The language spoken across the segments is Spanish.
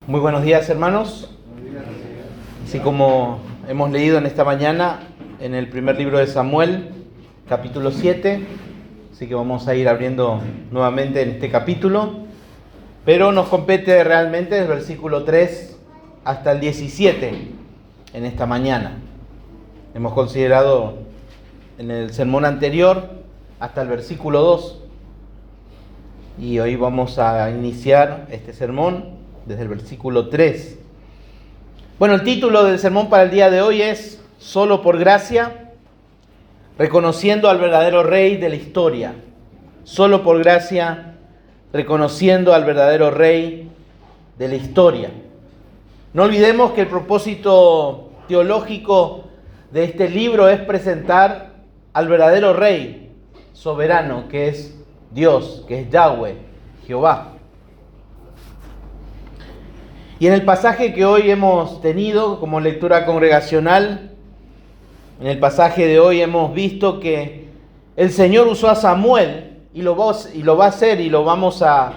Muy buenos días, hermanos. Así como hemos leído en esta mañana en el primer libro de Samuel, capítulo 7, así que vamos a ir abriendo nuevamente en este capítulo, pero nos compete realmente el versículo 3 hasta el 17 en esta mañana. Hemos considerado en el sermón anterior hasta el versículo 2 y hoy vamos a iniciar este sermón desde el versículo 3. Bueno, el título del sermón para el día de hoy es Solo por gracia, reconociendo al verdadero rey de la historia. Solo por gracia, reconociendo al verdadero rey de la historia. No olvidemos que el propósito teológico de este libro es presentar al verdadero rey soberano, que es Dios, que es Yahweh, Jehová. Y en el pasaje que hoy hemos tenido como lectura congregacional, en el pasaje de hoy hemos visto que el Señor usó a Samuel y lo va a hacer y lo vamos a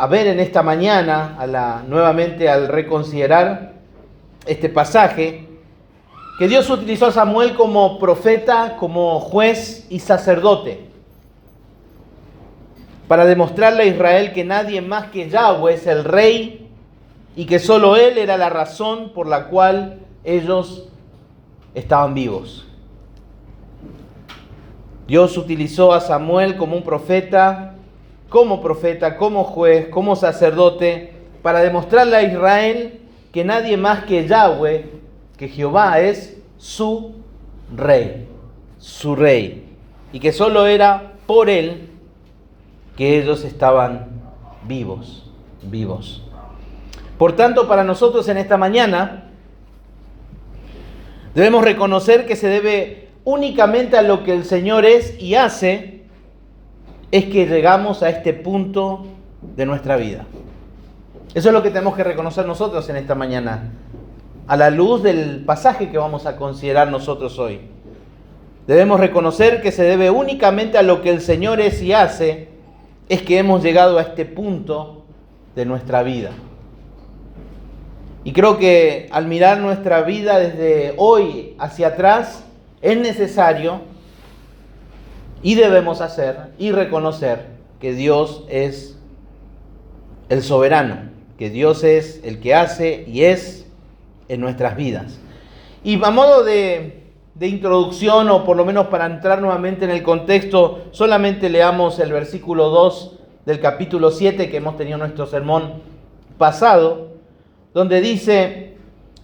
ver en esta mañana, nuevamente al reconsiderar este pasaje, que Dios utilizó a Samuel como profeta, como juez y sacerdote, para demostrarle a Israel que nadie más que Yahweh es el rey y que solo Él era la razón por la cual ellos estaban vivos. Dios utilizó a Samuel como un profeta, como juez, como sacerdote, para demostrarle a Israel que nadie más que Yahweh, que Jehová es su rey, y que solo era por Él que ellos estaban vivos. Por tanto, para nosotros en esta mañana debemos reconocer que se debe únicamente a lo que el Señor es y hace, es que llegamos a este punto de nuestra vida. Eso es lo que tenemos que reconocer nosotros en esta mañana, a la luz del pasaje que vamos a considerar nosotros hoy. Debemos reconocer que se debe únicamente a lo que el Señor es y hace, es que hemos llegado a este punto de nuestra vida. Y creo que al mirar nuestra vida desde hoy hacia atrás, es necesario y debemos hacer y reconocer que Dios es el soberano, que Dios es el que hace y es en nuestras vidas. Y a modo de introducción, o por lo menos para entrar nuevamente en el contexto, solamente leamos el versículo 2 del capítulo 7 que hemos tenido en nuestro sermón pasado, donde dice: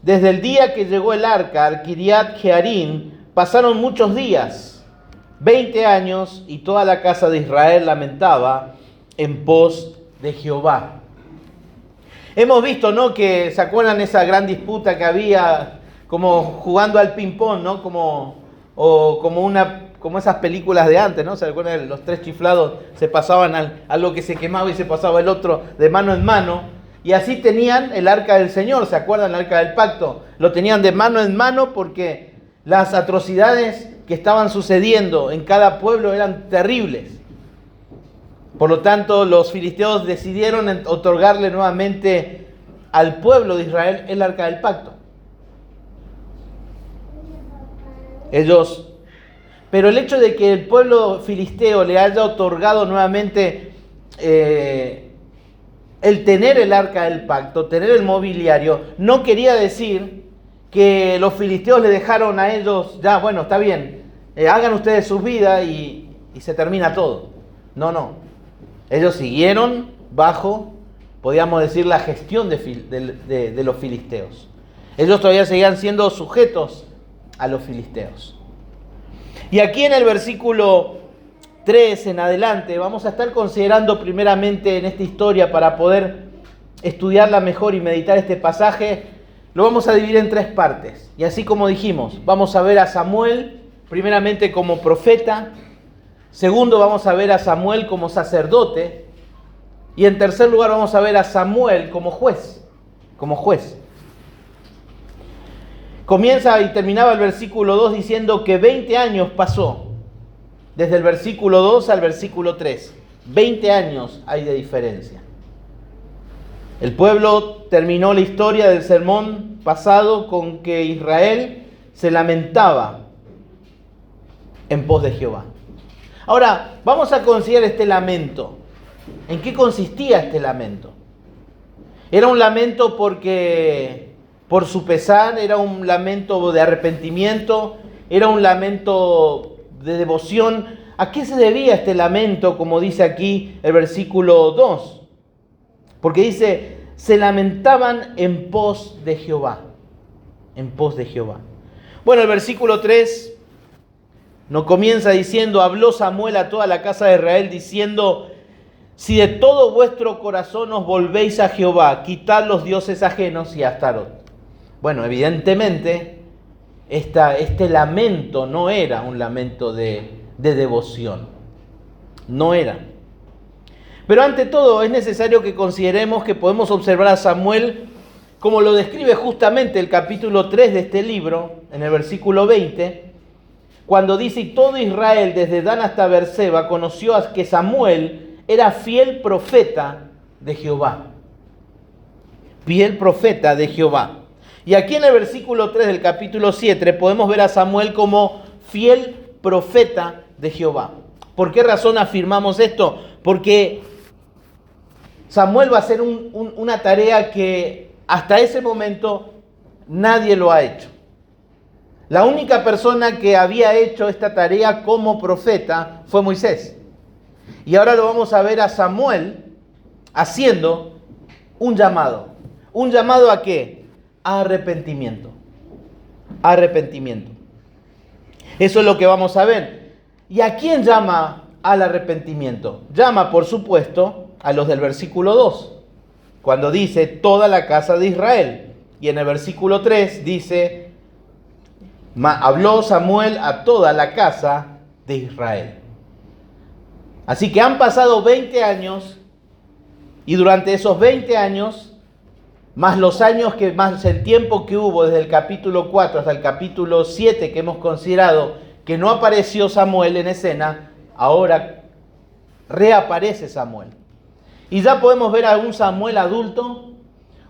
desde el día que llegó el arca al Kiriat Jearim, pasaron muchos días, 20 años, y toda la casa de Israel lamentaba en pos de Jehová. Hemos visto, ¿no?, que se acuerdan esa gran disputa que había, como jugando al ping-pong, ¿no? Como esas películas de antes, ¿no? ¿Se acuerdan? Los tres chiflados se pasaban algo que se quemaba y se pasaba el otro de mano en mano. Y así tenían el arca del Señor, ¿se acuerdan? El arca del pacto. Lo tenían de mano en mano porque las atrocidades que estaban sucediendo en cada pueblo eran terribles. Por lo tanto, los filisteos decidieron otorgarle nuevamente al pueblo de Israel el arca del pacto. Pero el hecho de que el pueblo filisteo le haya otorgado nuevamente el tener el arca del pacto, tener el mobiliario, no quería decir que los filisteos le dejaron a ellos, ya, bueno, está bien, hagan ustedes sus vidas y se termina todo. No. Ellos siguieron bajo, podríamos decir, la gestión de los filisteos. Ellos todavía seguían siendo sujetos a los filisteos. Y aquí en el versículo 3 en adelante vamos a estar considerando primeramente en esta historia, para poder estudiarla mejor y meditar este pasaje, lo vamos a dividir en tres partes. Y así como dijimos, vamos a ver a Samuel primeramente como profeta, segundo vamos a ver a Samuel como sacerdote, y en tercer lugar vamos a ver a Samuel como juez. Comienza y terminaba el versículo 2 diciendo que 20 años pasó desde el versículo 2 al versículo 3. 20 años hay de diferencia. El pueblo terminó la historia del sermón pasado con que Israel se lamentaba en pos de Jehová. Ahora, vamos a considerar este lamento. ¿En qué consistía este lamento? ¿Era un lamento porque por su pesar? ¿Era un lamento de arrepentimiento? ¿Era un lamento de devoción? ¿A qué se debía este lamento, como dice aquí el versículo 2? Porque dice, se lamentaban en pos de Jehová. En pos de Jehová. Bueno, el versículo 3 nos comienza diciendo, habló Samuel a toda la casa de Israel diciendo, si de todo vuestro corazón os volvéis a Jehová, quitad los dioses ajenos y a Astarot. Bueno, evidentemente, este lamento no era un lamento de devoción. No era. Pero ante todo es necesario que consideremos que podemos observar a Samuel como lo describe justamente el capítulo 3 de este libro, en el versículo 20, cuando dice, y todo Israel desde Dan hasta Beerseba conoció que Samuel era fiel profeta de Jehová. Fiel profeta de Jehová. Y aquí en el versículo 3 del capítulo 7 podemos ver a Samuel como fiel profeta de Jehová. ¿Por qué razón afirmamos esto? Porque Samuel va a hacer una tarea que hasta ese momento nadie lo ha hecho. La única persona que había hecho esta tarea como profeta fue Moisés. Y ahora lo vamos a ver a Samuel haciendo un llamado. ¿Un llamado a qué? A arrepentimiento. Arrepentimiento. Eso es lo que vamos a ver. ¿Y a quién llama al arrepentimiento? Llama, por supuesto, a los del versículo 2, cuando dice toda la casa de Israel. Y en el versículo 3 dice, habló Samuel a toda la casa de Israel. Así que han pasado 20 años y durante esos 20 años, más los años más el tiempo que hubo desde el capítulo 4 hasta el capítulo 7 que hemos considerado que no apareció Samuel en escena, ahora reaparece Samuel. Y ya podemos ver a un Samuel adulto,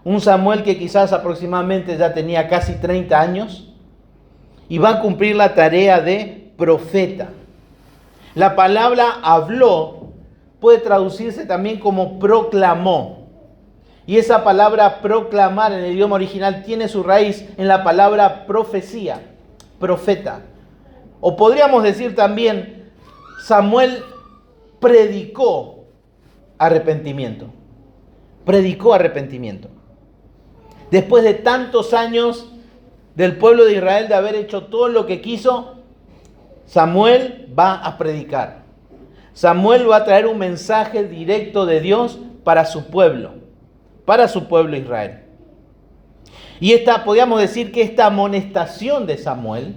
un Samuel que quizás aproximadamente ya tenía casi 30 años y va a cumplir la tarea de profeta. La palabra habló puede traducirse también como proclamó. Y esa palabra proclamar en el idioma original tiene su raíz en la palabra profecía, profeta. O podríamos decir también, Samuel predicó arrepentimiento. Predicó arrepentimiento. Después de tantos años del pueblo de Israel de haber hecho todo lo que quiso, Samuel va a predicar. Samuel va a traer un mensaje directo de Dios para su pueblo Israel. Y podríamos decir que esta amonestación de Samuel,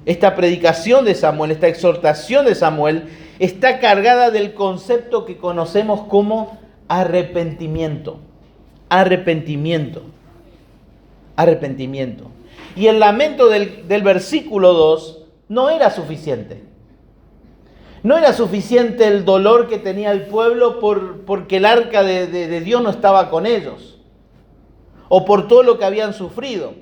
esta predicación de Samuel, esta exhortación de Samuel, está cargada del concepto que conocemos como arrepentimiento. Arrepentimiento. Arrepentimiento. Y el lamento del versículo 2 no era suficiente. No era suficiente el dolor que tenía el pueblo porque el arca de Dios no estaba con ellos. O por todo lo que habían sufrido.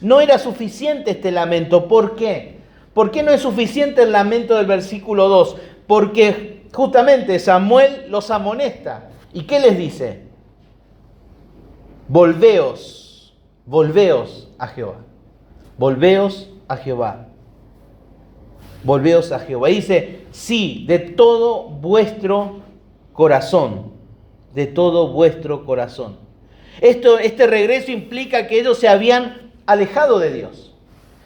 No era suficiente este lamento. ¿Por qué? ¿Por qué no es suficiente el lamento del versículo 2? Porque justamente Samuel los amonesta. ¿Y qué les dice? Volveos a Jehová. Volveos a Jehová. Volveos a Jehová. Dice, sí, de todo vuestro corazón. De todo vuestro corazón. Este regreso implica que ellos se habían alejado de Dios.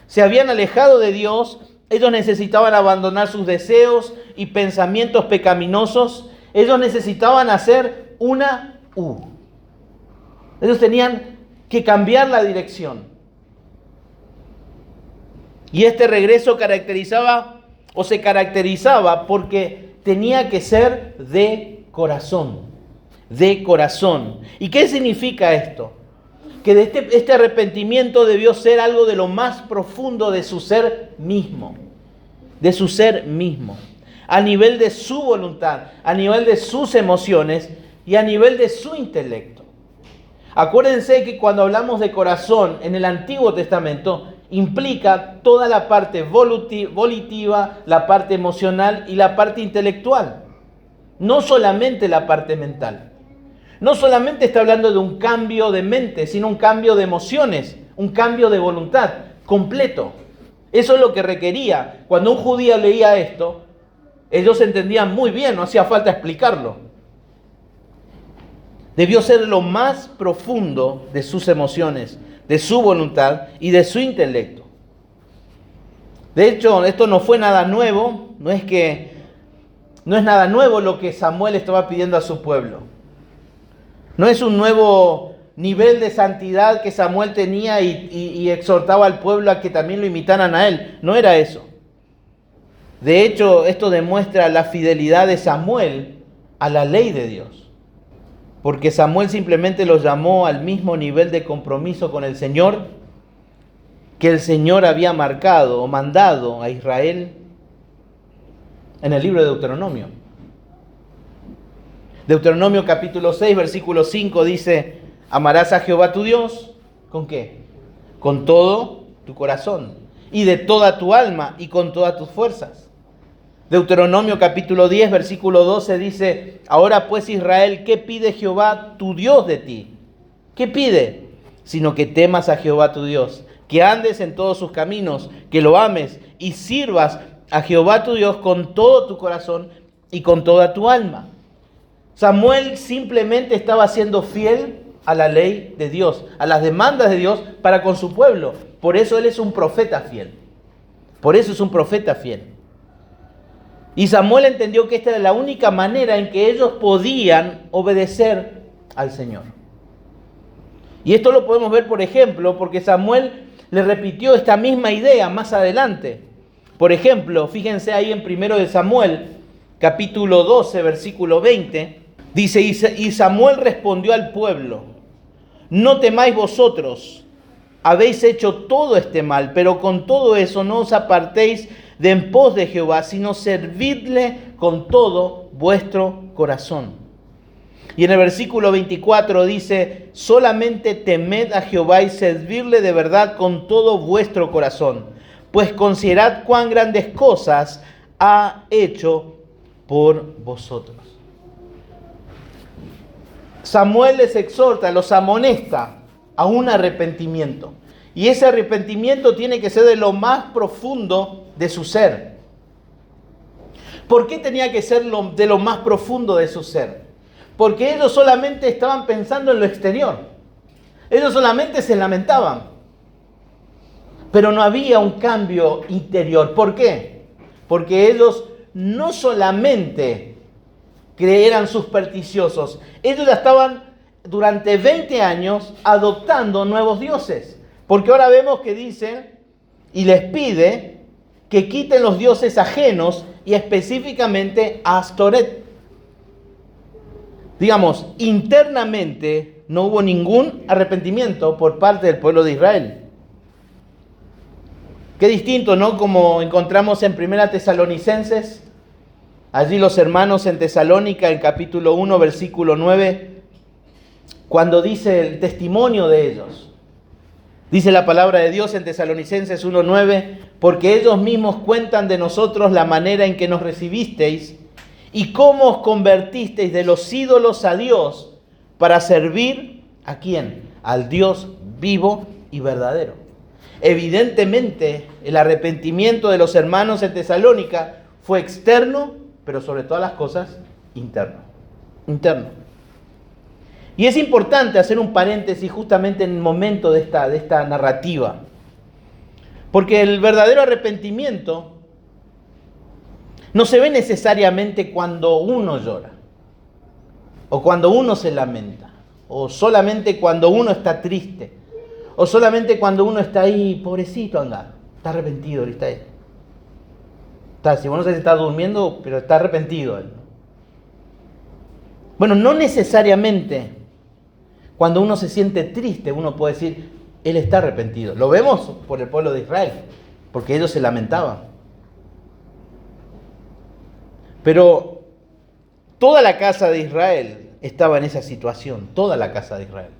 Se habían alejado de Dios. Ellos necesitaban abandonar sus deseos y pensamientos pecaminosos. Ellos necesitaban hacer una U. Ellos tenían que cambiar la dirección. Y este regreso se caracterizaba porque tenía que ser de corazón. De corazón. ¿Y qué significa esto? Que este arrepentimiento debió ser algo de lo más profundo de su ser mismo. De su ser mismo. A nivel de su voluntad, a nivel de sus emociones y a nivel de su intelecto. Acuérdense que cuando hablamos de corazón en el Antiguo Testamento, implica toda la parte volitiva, la parte emocional y la parte intelectual. No solamente la parte mental. No solamente está hablando de un cambio de mente, sino un cambio de emociones, un cambio de voluntad completo. Eso es lo que requería. Cuando un judío leía esto, ellos entendían muy bien, no hacía falta explicarlo. Debió ser lo más profundo de sus emociones, de su voluntad y de su intelecto. De hecho, esto no fue nada nuevo, no es nada nuevo lo que Samuel estaba pidiendo a su pueblo. No es un nuevo nivel de santidad que Samuel tenía y exhortaba al pueblo a que también lo imitaran a él. No era eso. De hecho, esto demuestra la fidelidad de Samuel a la ley de Dios. Porque Samuel simplemente los llamó al mismo nivel de compromiso con el Señor que el Señor había marcado o mandado a Israel en el libro de Deuteronomio. Deuteronomio capítulo 6, versículo 5 dice: amarás a Jehová tu Dios, ¿con qué? Con todo tu corazón y de toda tu alma y con todas tus fuerzas. Deuteronomio capítulo 10, versículo 12 dice: ahora pues Israel, ¿qué pide Jehová tu Dios de ti? ¿Qué pide? Sino que temas a Jehová tu Dios, que andes en todos sus caminos, que lo ames y sirvas a Jehová tu Dios con todo tu corazón y con toda tu alma. Samuel simplemente estaba siendo fiel a la ley de Dios, a las demandas de Dios para con su pueblo. Por eso él es un profeta fiel. Por eso es un profeta fiel. Y Samuel entendió que esta era la única manera en que ellos podían obedecer al Señor. Y esto lo podemos ver, por ejemplo, porque Samuel le repitió esta misma idea más adelante. Por ejemplo, fíjense ahí en 1 Samuel, capítulo 12, versículo 20, dice: y Samuel respondió al pueblo: no temáis vosotros, habéis hecho todo este mal, pero con todo eso no os apartéis de en pos de Jehová, sino servidle con todo vuestro corazón. Y en el versículo 24 dice: solamente temed a Jehová y servirle de verdad con todo vuestro corazón, pues considerad cuán grandes cosas ha hecho por vosotros. Samuel les exhorta, los amonesta a un arrepentimiento. Y ese arrepentimiento tiene que ser de lo más profundo de su ser. ¿Por qué tenía que ser de lo más profundo de su ser? Porque ellos solamente estaban pensando en lo exterior. Ellos solamente se lamentaban. Pero no había un cambio interior. ¿Por qué? Porque ellos no solamente eran supersticiosos, ellos ya estaban durante 20 años adoptando nuevos dioses. Porque ahora vemos que dice y les pide que quiten los dioses ajenos y específicamente a Astoret. Digamos, internamente no hubo ningún arrepentimiento por parte del pueblo de Israel. Qué distinto, ¿no? Como encontramos en 1 Tesalonicenses, allí los hermanos en Tesalónica, en capítulo 1, versículo 9, cuando dice el testimonio de ellos. Dice la palabra de Dios en Tesalonicenses 1:9, porque ellos mismos cuentan de nosotros la manera en que nos recibisteis y cómo os convertisteis de los ídolos a Dios para servir ¿a quién? Al Dios vivo y verdadero. Evidentemente, el arrepentimiento de los hermanos en Tesalónica fue externo, pero sobre todas las cosas, interno. Y es importante hacer un paréntesis justamente en el momento de esta narrativa. Porque el verdadero arrepentimiento no se ve necesariamente cuando uno llora, o cuando uno se lamenta, o solamente cuando uno está triste, o solamente cuando uno está ahí, pobrecito, anda, está arrepentido, está ahí. Si uno se está durmiendo, pero está arrepentido él. Bueno, no necesariamente cuando uno se siente triste, uno puede decir, él está arrepentido. Lo vemos por el pueblo de Israel, porque ellos se lamentaban. Pero toda la casa de Israel estaba en esa situación, toda la casa de Israel.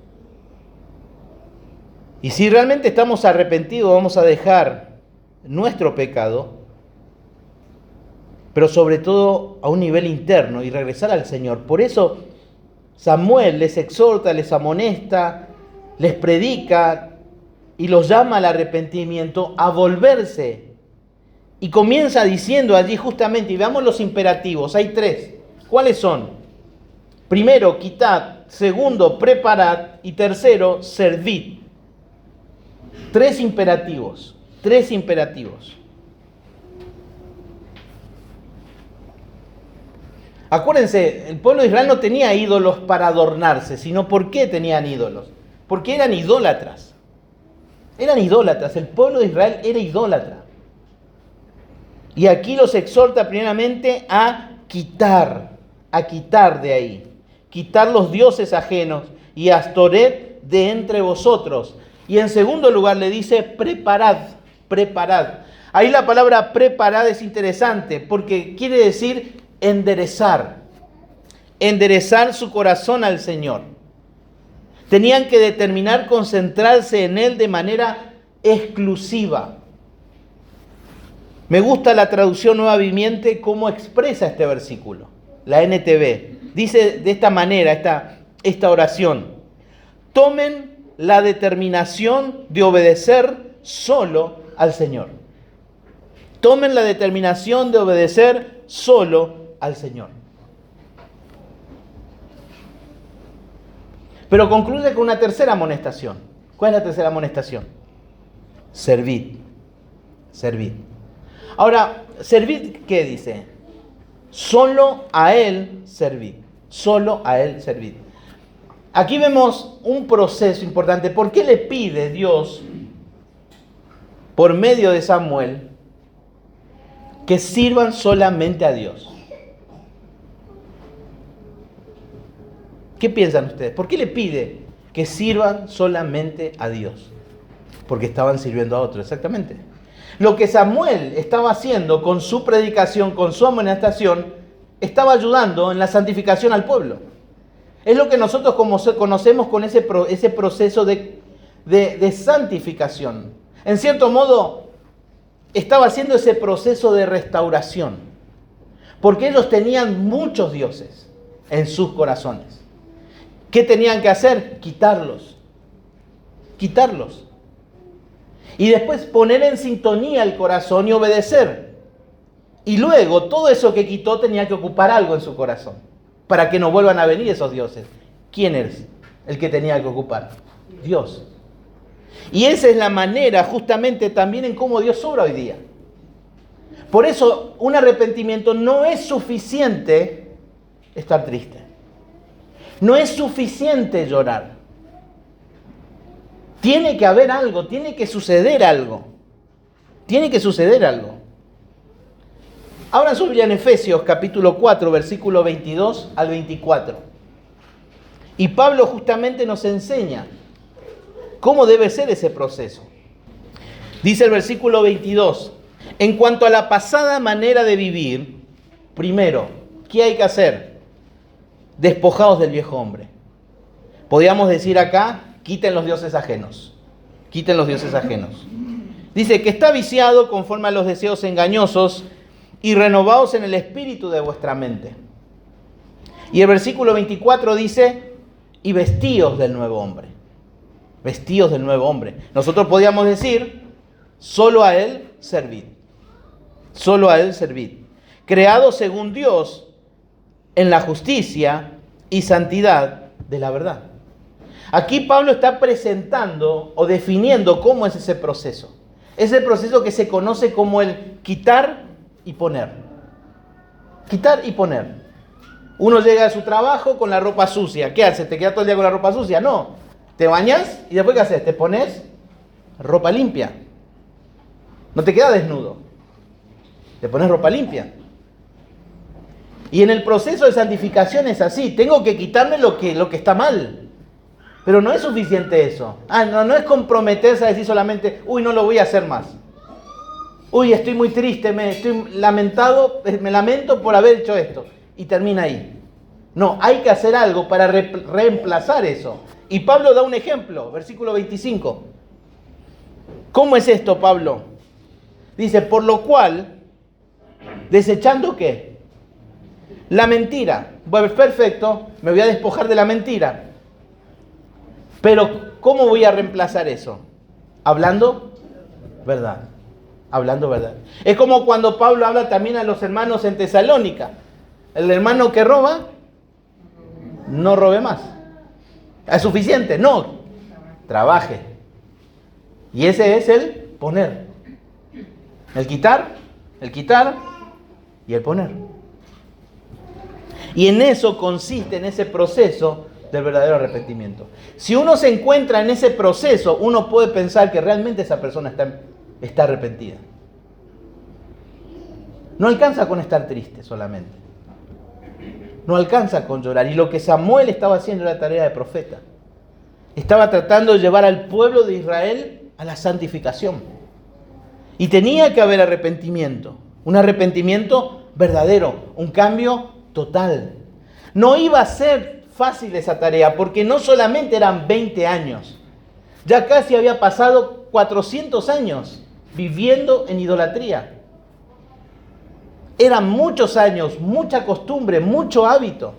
Y si realmente estamos arrepentidos, vamos a dejar nuestro pecado, pero sobre todo a un nivel interno y regresar al Señor. Por eso Samuel les exhorta, les amonesta, les predica y los llama al arrepentimiento, a volverse. Y comienza diciendo allí justamente, y veamos los imperativos, hay 3. ¿Cuáles son? Primero, quitad. Segundo, preparad. Y tercero, servid. 3 imperativos. 3 imperativos. Acuérdense, el pueblo de Israel no tenía ídolos para adornarse, sino ¿por qué tenían ídolos? Porque eran idólatras. Eran idólatras, el pueblo de Israel era idólatra. Y aquí los exhorta primeramente a quitar de ahí. Quitar los dioses ajenos y Astoret de entre vosotros. Y en segundo lugar le dice, preparad. Ahí la palabra preparad es interesante porque quiere decir enderezar su corazón al Señor. Tenían que determinar concentrarse en Él de manera exclusiva. Me gusta la traducción Nueva Viviente cómo expresa este versículo, la NTV. Dice de esta manera esta oración: tomen la determinación de obedecer solo al Señor. Tomen la determinación de obedecer solo al Señor. Pero concluye con una tercera amonestación. ¿Cuál es la tercera amonestación? Servid. Ahora, servid, ¿qué dice? Solo a Él servid. Solo a Él servid. Aquí vemos un proceso importante. ¿Por qué le pide Dios, por medio de Samuel, que sirvan solamente a Dios? ¿Qué piensan ustedes? ¿Por qué le pide que sirvan solamente a Dios? Porque estaban sirviendo a otros, exactamente. Lo que Samuel estaba haciendo con su predicación, con su amonestación, estaba ayudando en la santificación al pueblo. Es lo que nosotros conocemos con ese proceso de santificación. En cierto modo, estaba haciendo ese proceso de restauración. Porque ellos tenían muchos dioses en sus corazones. ¿Qué tenían que hacer? Quitarlos. Y después poner en sintonía el corazón y obedecer. Y luego todo eso que quitó tenía que ocupar algo en su corazón, para que no vuelvan a venir esos dioses. ¿Quién es el que tenía que ocupar? Dios. Y esa es la manera justamente también en cómo Dios obra hoy día. Por eso un arrepentimiento no es suficiente estar triste. No es suficiente llorar. Tiene que haber algo, tiene que suceder algo. Ahora subí en Efesios capítulo 4, versículo 22 al 24. Y Pablo justamente nos enseña cómo debe ser ese proceso. Dice el versículo 22, en cuanto a la pasada manera de vivir, primero, ¿qué hay que hacer? Despojados del viejo hombre. Podríamos decir acá, quiten los dioses ajenos. Dice que está viciado conforme a los deseos engañosos y renovados en el espíritu de vuestra mente. Y el versículo 24 dice, y vestíos del nuevo hombre. Nosotros podríamos decir, solo a Él servid. Creados según Dios en la justicia y santidad de la verdad. Aquí Pablo está presentando o definiendo cómo es ese proceso. Es el proceso que se conoce como el quitar y poner. Uno llega a su trabajo con la ropa sucia. ¿Qué haces? ¿Te quedas todo el día con la ropa sucia? No. Te bañas y después ¿qué haces? Te pones ropa limpia. No te quedas desnudo. Te pones ropa limpia. Y en el proceso de santificación es así. Tengo que quitarme lo que está mal. Pero no es suficiente eso. No es comprometerse a decir solamente, no lo voy a hacer más. Estoy muy triste, me lamento por haber hecho esto. Y termina ahí. No, hay que hacer algo para reemplazar eso. Y Pablo da un ejemplo, versículo 25. ¿Cómo es esto, Pablo? Dice, por lo cual, ¿desechando qué? La mentira. Bueno, perfecto, me voy a despojar de la mentira. Pero, ¿cómo voy a reemplazar eso? Hablando verdad. Hablando verdad. Es como cuando Pablo habla también a los hermanos en Tesalónica. El hermano que roba, no robe más. ¿Es suficiente? No. Trabaje. Y ese es el poner. El quitar y el poner. Y en eso consiste, en ese proceso del verdadero arrepentimiento. Si uno se encuentra en ese proceso, uno puede pensar que realmente esa persona está arrepentida. No alcanza con estar triste solamente. No alcanza con llorar. Y lo que Samuel estaba haciendo era la tarea de profeta. Estaba tratando de llevar al pueblo de Israel a la santificación. Y tenía que haber arrepentimiento. Un arrepentimiento verdadero. Un cambio total. No iba a ser fácil esa tarea porque no solamente eran 20 años. Ya casi había pasado 400 años viviendo en idolatría. Eran muchos años, mucha costumbre, mucho hábito.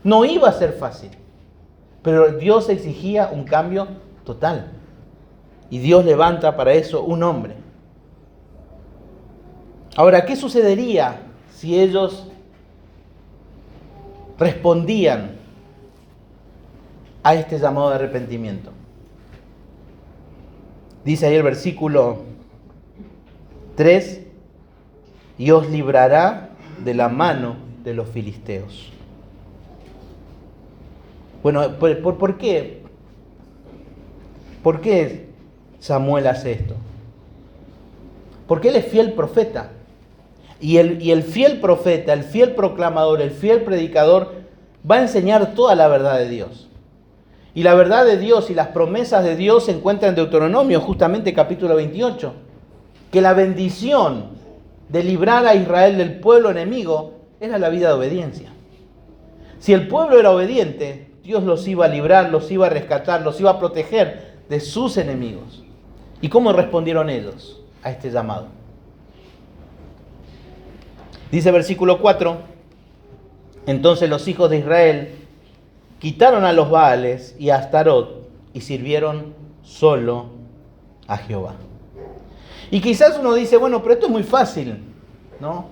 No iba a ser fácil. Pero Dios exigía un cambio total. Y Dios levanta para eso un hombre. Ahora, ¿qué sucedería si ellos respondían a este llamado de arrepentimiento? Dice ahí el versículo 3, y os librará de la mano de los filisteos. Bueno, ¿por qué? ¿Por qué Samuel hace esto? Porque él es fiel profeta. Y el fiel profeta, el fiel proclamador, el fiel predicador va a enseñar toda la verdad de Dios. Y la verdad de Dios y las promesas de Dios se encuentran en Deuteronomio, justamente capítulo 28. Que la bendición de librar a Israel del pueblo enemigo era la vida de obediencia. Si el pueblo era obediente, Dios los iba a librar, los iba a rescatar, los iba a proteger de sus enemigos. ¿Y cómo respondieron ellos a este llamado? Dice versículo 4, entonces los hijos de Israel quitaron a los Baales y a Astarot y sirvieron solo a Jehová. Y quizás uno dice, bueno, pero esto es muy fácil, ¿no?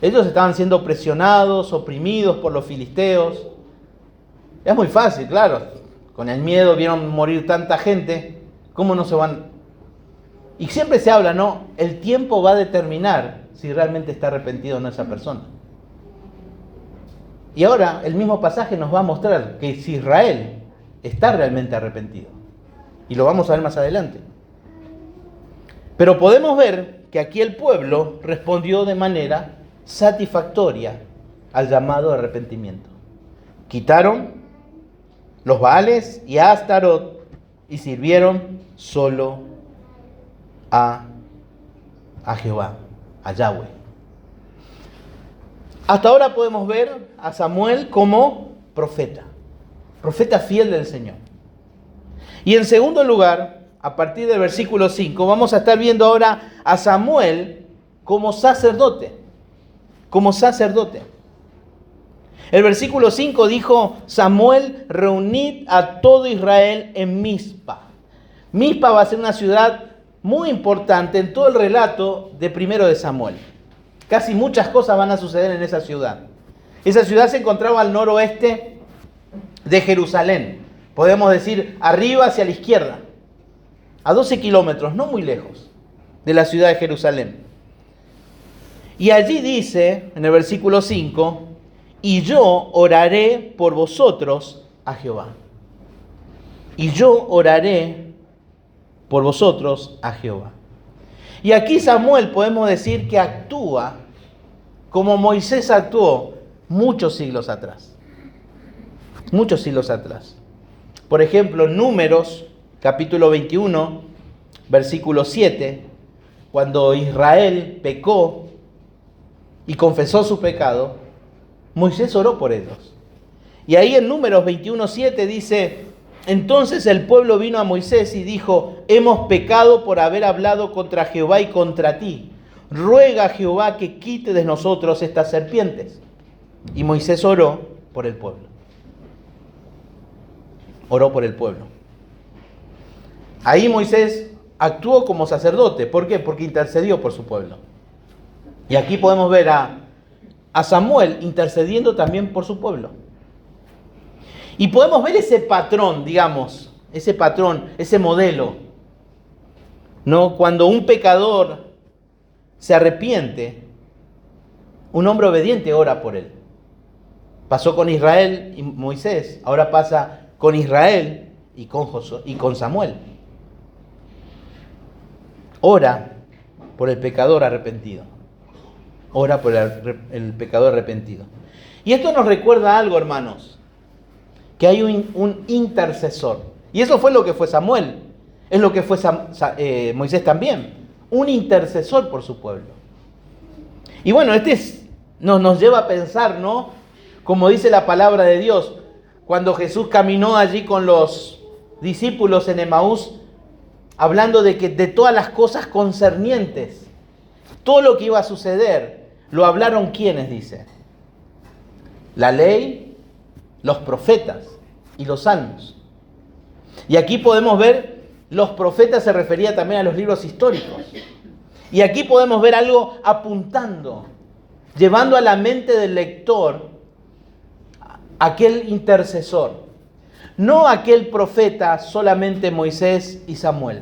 Ellos estaban siendo presionados, oprimidos por los filisteos. Es muy fácil, claro. Con el miedo vieron morir tanta gente. ¿Cómo no se van? Y siempre se habla, ¿no? El tiempo va a determinar si realmente está arrepentido o no esa persona. Y ahora el mismo pasaje nos va a mostrar que si Israel está realmente arrepentido. Y lo vamos a ver más adelante. Pero podemos ver que aquí el pueblo respondió de manera satisfactoria al llamado de arrepentimiento. Quitaron los Baales y a Astarot y sirvieron solo a Jehová, a Yahweh. Hasta ahora podemos ver a Samuel como profeta fiel del Señor. Y en segundo lugar, a partir del versículo 5, vamos a estar viendo ahora a Samuel como sacerdote. El versículo 5 dijo, Samuel, reunid a todo Israel en Mizpa. Mizpa va a ser una ciudad muy importante en todo el relato de primero de Samuel. Casi muchas cosas van a suceder en esa ciudad. Esa ciudad se encontraba al noroeste de Jerusalén. Podemos decir arriba hacia la izquierda. A 12 kilómetros, no muy lejos, de la ciudad de Jerusalén. Y allí dice, en el versículo 5, y yo oraré por vosotros a Jehová. Y yo oraré por vosotros a Jehová. Y aquí Samuel podemos decir que actúa como Moisés actuó muchos siglos atrás. Muchos siglos atrás. Por ejemplo, Números, capítulo 21, versículo 7, cuando Israel pecó y confesó su pecado, Moisés oró por ellos. Y ahí en Números 21:7 dice, Entonces el pueblo vino a Moisés y dijo: hemos pecado por haber hablado contra Jehová y contra ti. Ruega a Jehová que quite de nosotros estas serpientes. Y Moisés oró por el pueblo. Oró por el pueblo. Ahí Moisés actuó como sacerdote. ¿Por qué? Porque intercedió por su pueblo. Y aquí podemos ver a Samuel intercediendo también por su pueblo. Y podemos ver ese patrón, digamos, ese modelo, ¿no? Cuando un pecador se arrepiente, un hombre obediente ora por él. Pasó con Israel y Moisés, ahora pasa con Israel y con Samuel. Ora por el pecador arrepentido. Ora por el pecador arrepentido. Y esto nos recuerda algo, hermanos, que hay un intercesor. Y eso fue lo que fue Samuel. Es lo que fue Moisés también. Un intercesor por su pueblo. Y bueno, nos lleva a pensar, ¿no? Como dice la palabra de Dios, cuando Jesús caminó allí con los discípulos en Emaús, hablando de que de todas las cosas concernientes, todo lo que iba a suceder, lo hablaron ¿quiénes? Dice. La ley, los profetas y los salmos. Y aquí podemos ver, los profetas se refería también a los libros históricos. Y aquí podemos ver algo apuntando, llevando a la mente del lector aquel intercesor. No aquel profeta solamente Moisés y Samuel.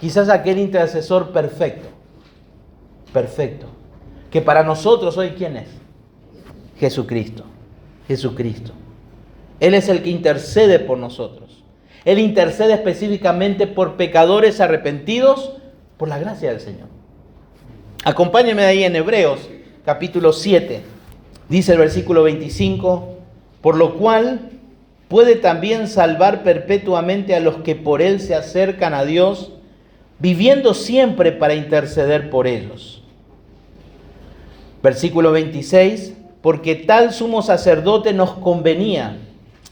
Quizás aquel intercesor perfecto. Perfecto. Que para nosotros hoy, ¿quién es? Jesucristo. Jesucristo. Él es el que intercede por nosotros. Él intercede específicamente por pecadores arrepentidos por la gracia del Señor. Acompáñenme ahí en Hebreos, capítulo 7. Dice el versículo 25, por lo cual puede también salvar perpetuamente a los que por Él se acercan a Dios, viviendo siempre para interceder por ellos. Versículo 26, porque tal sumo sacerdote nos convenía,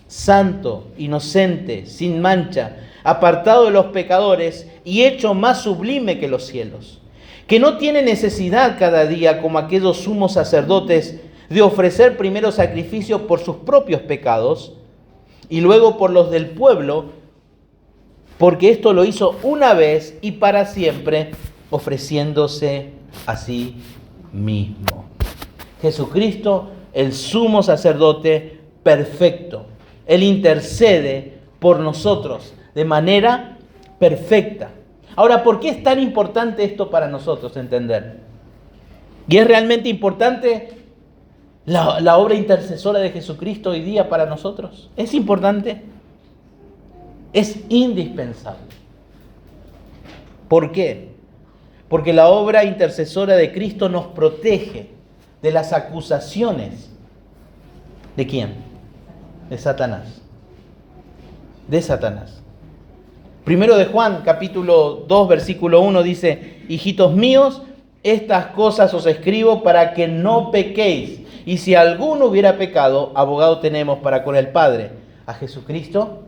santo, inocente, sin mancha, apartado de los pecadores y hecho más sublime que los cielos, que no tiene necesidad cada día, como aquellos sumos sacerdotes, de ofrecer primero sacrificio por sus propios pecados y luego por los del pueblo, porque esto lo hizo una vez y para siempre, ofreciéndose a sí mismo. Jesucristo, el sumo sacerdote perfecto. Él intercede por nosotros de manera perfecta. Ahora, ¿por qué es tan importante esto para nosotros entender? Y es realmente importante la obra intercesora de Jesucristo hoy día para nosotros. ¿Es importante? Es indispensable. ¿Por qué? Porque la obra intercesora de Cristo nos protege de las acusaciones. ¿De quién? De Satanás. De Satanás. Primero de Juan, capítulo 2, versículo 1 dice: hijitos míos, estas cosas os escribo para que no pequéis. Y si alguno hubiera pecado, abogado tenemos para con el Padre, a Jesucristo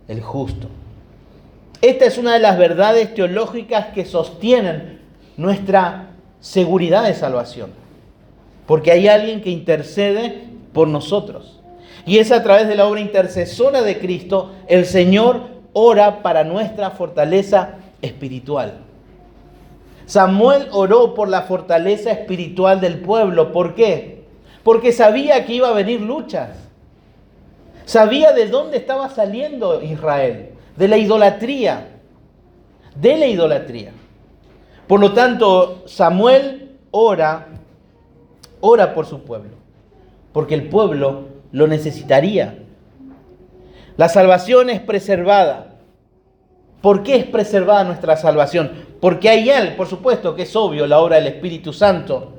el justo. Esta es una de las verdades teológicas que sostienen nuestra seguridad de salvación. Porque hay alguien que intercede por nosotros. Y es a través de la obra intercesora de Cristo, el Señor ora para nuestra fortaleza espiritual. Samuel oró por la fortaleza espiritual del pueblo. ¿Por qué? Porque sabía que iba a venir luchas. Sabía de dónde estaba saliendo Israel. De la idolatría. De la idolatría. Por lo tanto, Samuel ora por su pueblo. Porque el pueblo lo necesitaría. La salvación es preservada. ¿Por qué es preservada nuestra salvación? Porque hay Él, por supuesto que es obvio, la obra del Espíritu Santo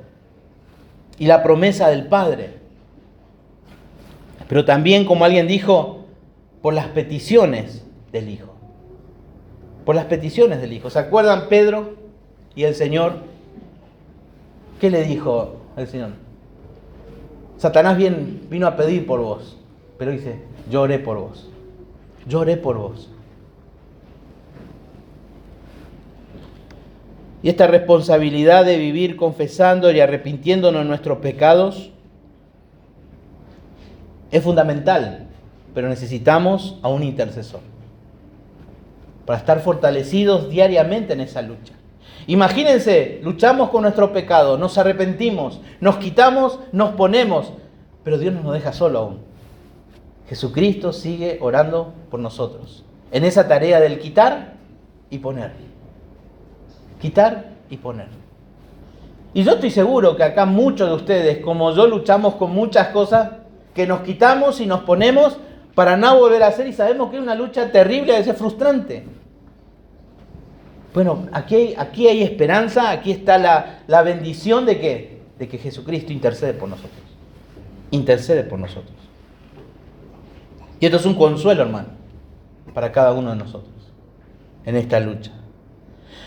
y la promesa del Padre. Pero también, como alguien dijo, por las peticiones del Hijo. Por las peticiones del Hijo. ¿Se acuerdan Pedro y el Señor? ¿Qué le dijo el Señor? Satanás vino a pedir por vos, pero dice, yo oré por vos. Yo oré por vos. Y esta responsabilidad de vivir confesando y arrepintiéndonos de nuestros pecados es fundamental, pero necesitamos a un intercesor para estar fortalecidos diariamente en esa lucha. Imagínense, luchamos con nuestro pecado, nos arrepentimos, nos quitamos, nos ponemos, pero Dios no nos deja solo aún. Jesucristo sigue orando por nosotros en esa tarea del quitar y poner. Quitar y poner. Y yo estoy seguro que acá muchos de ustedes, como yo, luchamos con muchas cosas que nos quitamos y nos ponemos para no volver a hacer, y sabemos que es una lucha terrible, a veces frustrante. Bueno, aquí hay esperanza, aquí está la bendición de que Jesucristo intercede por nosotros. Intercede por nosotros. Y esto es un consuelo, hermano, para cada uno de nosotros en esta lucha.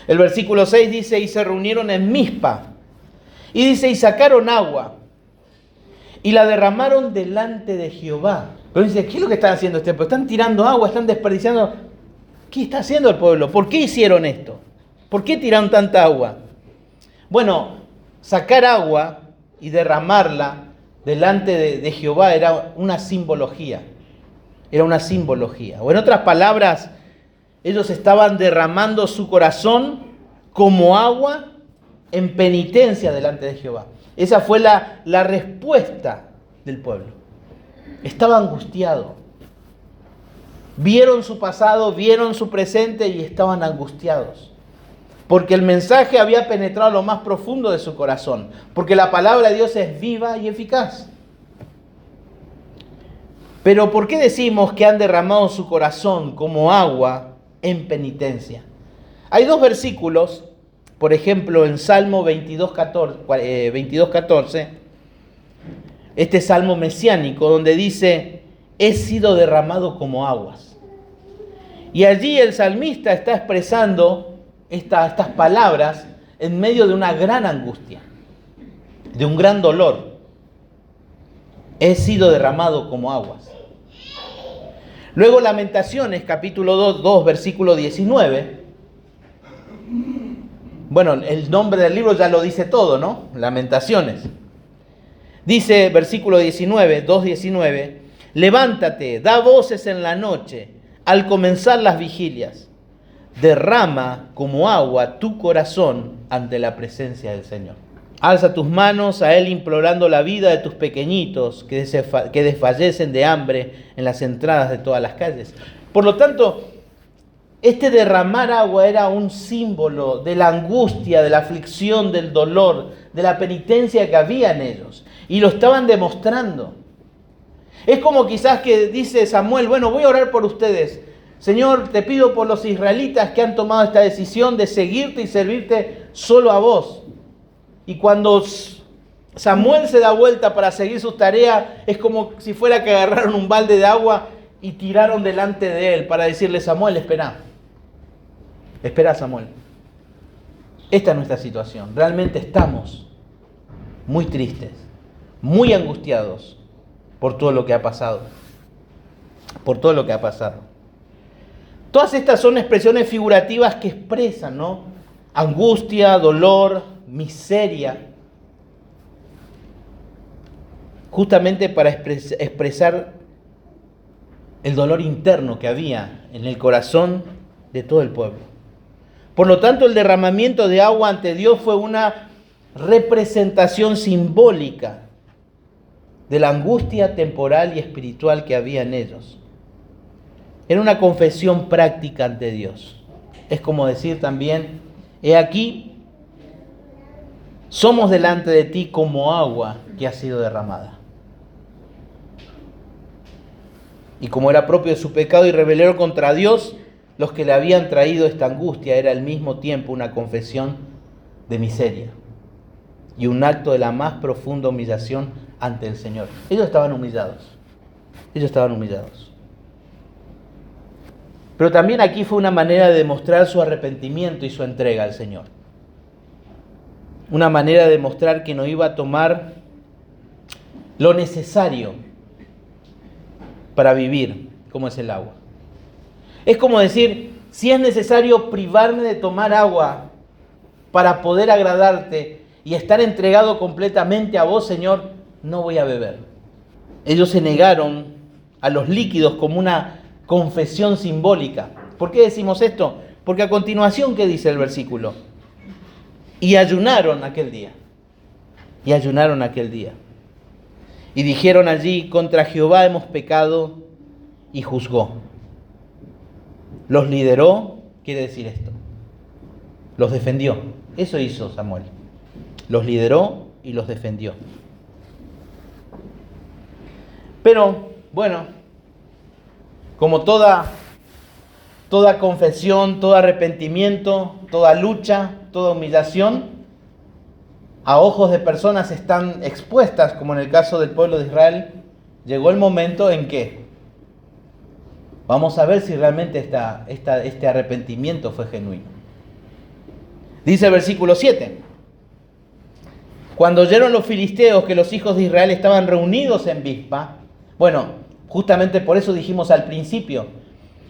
El versículo 6 dice, y se reunieron en Mizpa. Y dice, y sacaron agua. Y la derramaron delante de Jehová. Pero dice, ¿qué es lo que están haciendo este pueblo? Están tirando agua, están desperdiciando. ¿Qué está haciendo el pueblo? ¿Por qué hicieron esto? ¿Por qué tiraron tanta agua? Bueno, sacar agua y derramarla delante de Jehová era una simbología. Era una simbología. O en otras palabras, ellos estaban derramando su corazón como agua en penitencia delante de Jehová. Esa fue la respuesta del pueblo. Estaba angustiado. Vieron su pasado, vieron su presente y estaban angustiados. Porque el mensaje había penetrado lo más profundo de su corazón. Porque la palabra de Dios es viva y eficaz. Pero ¿por qué decimos que han derramado su corazón como agua en penitencia? Hay dos versículos, por ejemplo en Salmo 22:14, este salmo mesiánico, donde dice, he sido derramado como aguas. Y allí el salmista está expresando estas palabras en medio de una gran angustia, de un gran dolor. He sido derramado como aguas. Luego Lamentaciones, capítulo 2, versículo 19. Bueno, el nombre del libro ya lo dice todo, ¿no? Lamentaciones. Dice, versículo 19, 2:19, levántate, da voces en la noche, al comenzar las vigilias. Derrama como agua tu corazón ante la presencia del Señor. Alza tus manos a Él implorando la vida de tus pequeñitos que desfallecen de hambre en las entradas de todas las calles. Por lo tanto, este derramar agua era un símbolo de la angustia, de la aflicción, del dolor, de la penitencia que había en ellos. Y lo estaban demostrando. Es como quizás que dice Samuel, bueno, voy a orar por ustedes. Señor, te pido por los israelitas que han tomado esta decisión de seguirte y servirte solo a vos. Y cuando Samuel se da vuelta para seguir sus tareas, es como si fuera que agarraron un balde de agua y tiraron delante de él para decirle, Samuel, espera. Espera, Samuel. Esta es nuestra situación. Realmente estamos muy tristes, muy angustiados por todo lo que ha pasado. Por todo lo que ha pasado. Todas estas son expresiones figurativas que expresan, ¿no? Angustia, dolor, miseria. Justamente para expresar el dolor interno que había en el corazón de todo el pueblo. Por lo tanto, el derramamiento de agua ante Dios fue una representación simbólica de la angustia temporal y espiritual que había en ellos. Era una confesión práctica ante Dios. Es como decir también, he aquí, somos delante de ti como agua que ha sido derramada. Y como era propio de su pecado y rebelión contra Dios, los que le habían traído esta angustia era al mismo tiempo una confesión de miseria y un acto de la más profunda humillación ante el Señor. Ellos estaban humillados. Ellos estaban humillados. Pero también aquí fue una manera de demostrar su arrepentimiento y su entrega al Señor. Una manera de demostrar que no iba a tomar lo necesario para vivir, como es el agua. Es como decir, si es necesario privarme de tomar agua para poder agradarte y estar entregado completamente a vos, Señor, no voy a beber. Ellos se negaron a los líquidos como una confesión simbólica. ¿Por qué decimos esto? Porque a continuación, ¿qué dice el versículo? Y ayunaron aquel día. Y ayunaron aquel día. Y dijeron allí, contra Jehová hemos pecado, y juzgó. Los lideró, quiere decir esto. Los defendió. Eso hizo Samuel. Los lideró y los defendió. Pero, bueno, como toda confesión, todo arrepentimiento, toda lucha, toda humillación, a ojos de personas están expuestas, como en el caso del pueblo de Israel, llegó el momento en que vamos a ver si realmente este arrepentimiento fue genuino. Dice el versículo 7. Cuando oyeron los filisteos que los hijos de Israel estaban reunidos en Mizpa, bueno, justamente por eso dijimos al principio,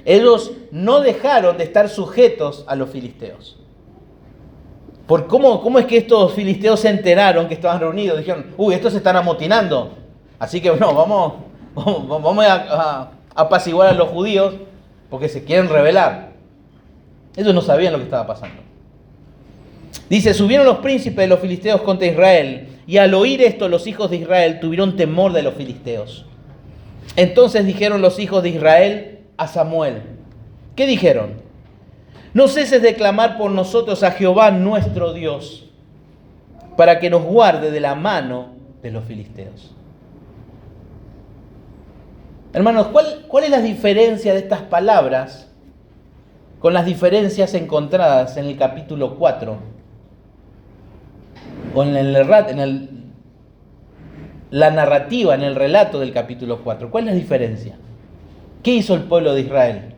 ellos no dejaron de estar sujetos a los filisteos. ¿Por cómo es que estos filisteos se enteraron que estaban reunidos? Dijeron, estos se están amotinando. Así que no, vamos a apaciguar a los judíos porque se quieren rebelar. Ellos no sabían lo que estaba pasando. Dice, subieron los príncipes de los filisteos contra Israel, y al oír esto los hijos de Israel tuvieron temor de los filisteos. Entonces dijeron los hijos de Israel a Samuel, ¿qué dijeron? No ceses de clamar por nosotros a Jehová nuestro Dios, para que nos guarde de la mano de los filisteos. Hermanos, ¿cuál es la diferencia de estas palabras con las diferencias encontradas en el capítulo 4? O en la narrativa, en el relato del capítulo 4. ¿Cuál es la diferencia? ¿Qué hizo el pueblo de Israel?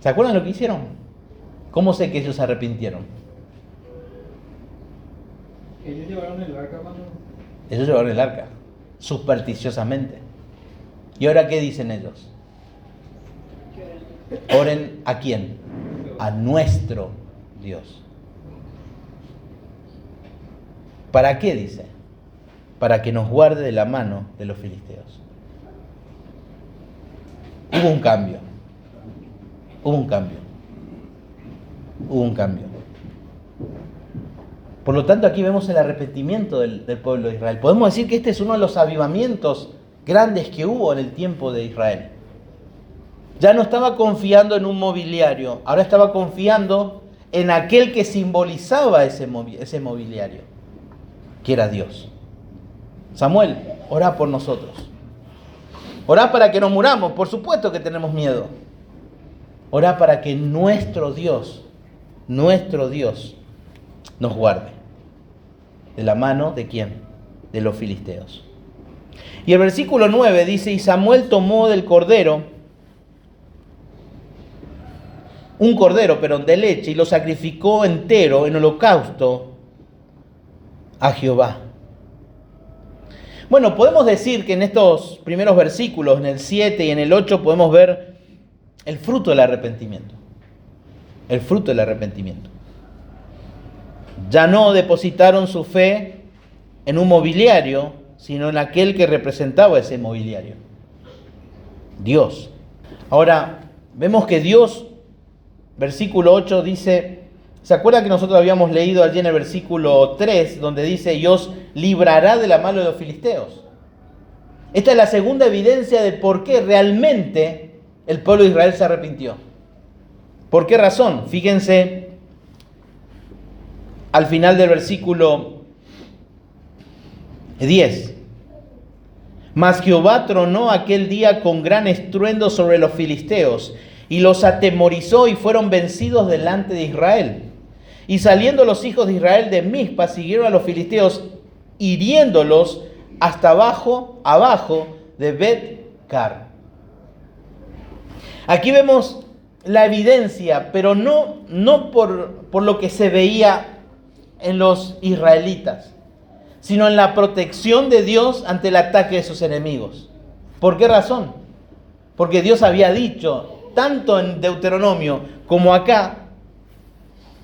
¿Se acuerdan lo que hicieron? ¿Cómo sé que ellos se arrepintieron? Ellos llevaron el arca cuando... Ellos llevaron el arca, supersticiosamente. ¿Y ahora qué dicen ellos? Oren ¿a quién? A nuestro Dios. ¿Para qué dice? Para que nos guarde de la mano de los filisteos. Hubo un cambio. Por lo tanto, aquí vemos el arrepentimiento del pueblo de Israel. Podemos decir que este es uno de los avivamientos grandes que hubo en el tiempo de Israel. Ya no estaba confiando en un mobiliario, ahora estaba confiando en aquel que simbolizaba ese mobiliario, que era Dios. Samuel, orá por nosotros. Orá para que no muramos, por supuesto que tenemos miedo. Orá para que nuestro Dios nos guarde. ¿De la mano de quién? De los filisteos. Y el versículo 9 dice, y Samuel tomó del cordero, un cordero, de leche, y lo sacrificó entero en holocausto a Jehová. Bueno, podemos decir que en estos primeros versículos, en el 7 y en el 8, podemos ver el fruto del arrepentimiento. El fruto del arrepentimiento. Ya no depositaron su fe en un mobiliario, sino en aquel que representaba ese mobiliario. Dios. Ahora, vemos que Dios, versículo 8 dice, ¿se acuerdan que nosotros habíamos leído allí en el versículo 3, donde dice, Dios librará de la mano de los filisteos? Esta es la segunda evidencia de por qué realmente el pueblo de Israel se arrepintió. ¿Por qué razón? Fíjense al final del versículo 10. Mas Jehová tronó aquel día con gran estruendo sobre los filisteos, y los atemorizó y fueron vencidos delante de Israel. Y saliendo los hijos de Israel de Mizpa, siguieron a los filisteos, hiriéndolos hasta abajo de Bet-car. Aquí vemos la evidencia, pero no por lo que se veía en los israelitas, sino en la protección de Dios ante el ataque de sus enemigos. ¿Por qué razón? Porque Dios había dicho tanto en Deuteronomio como acá,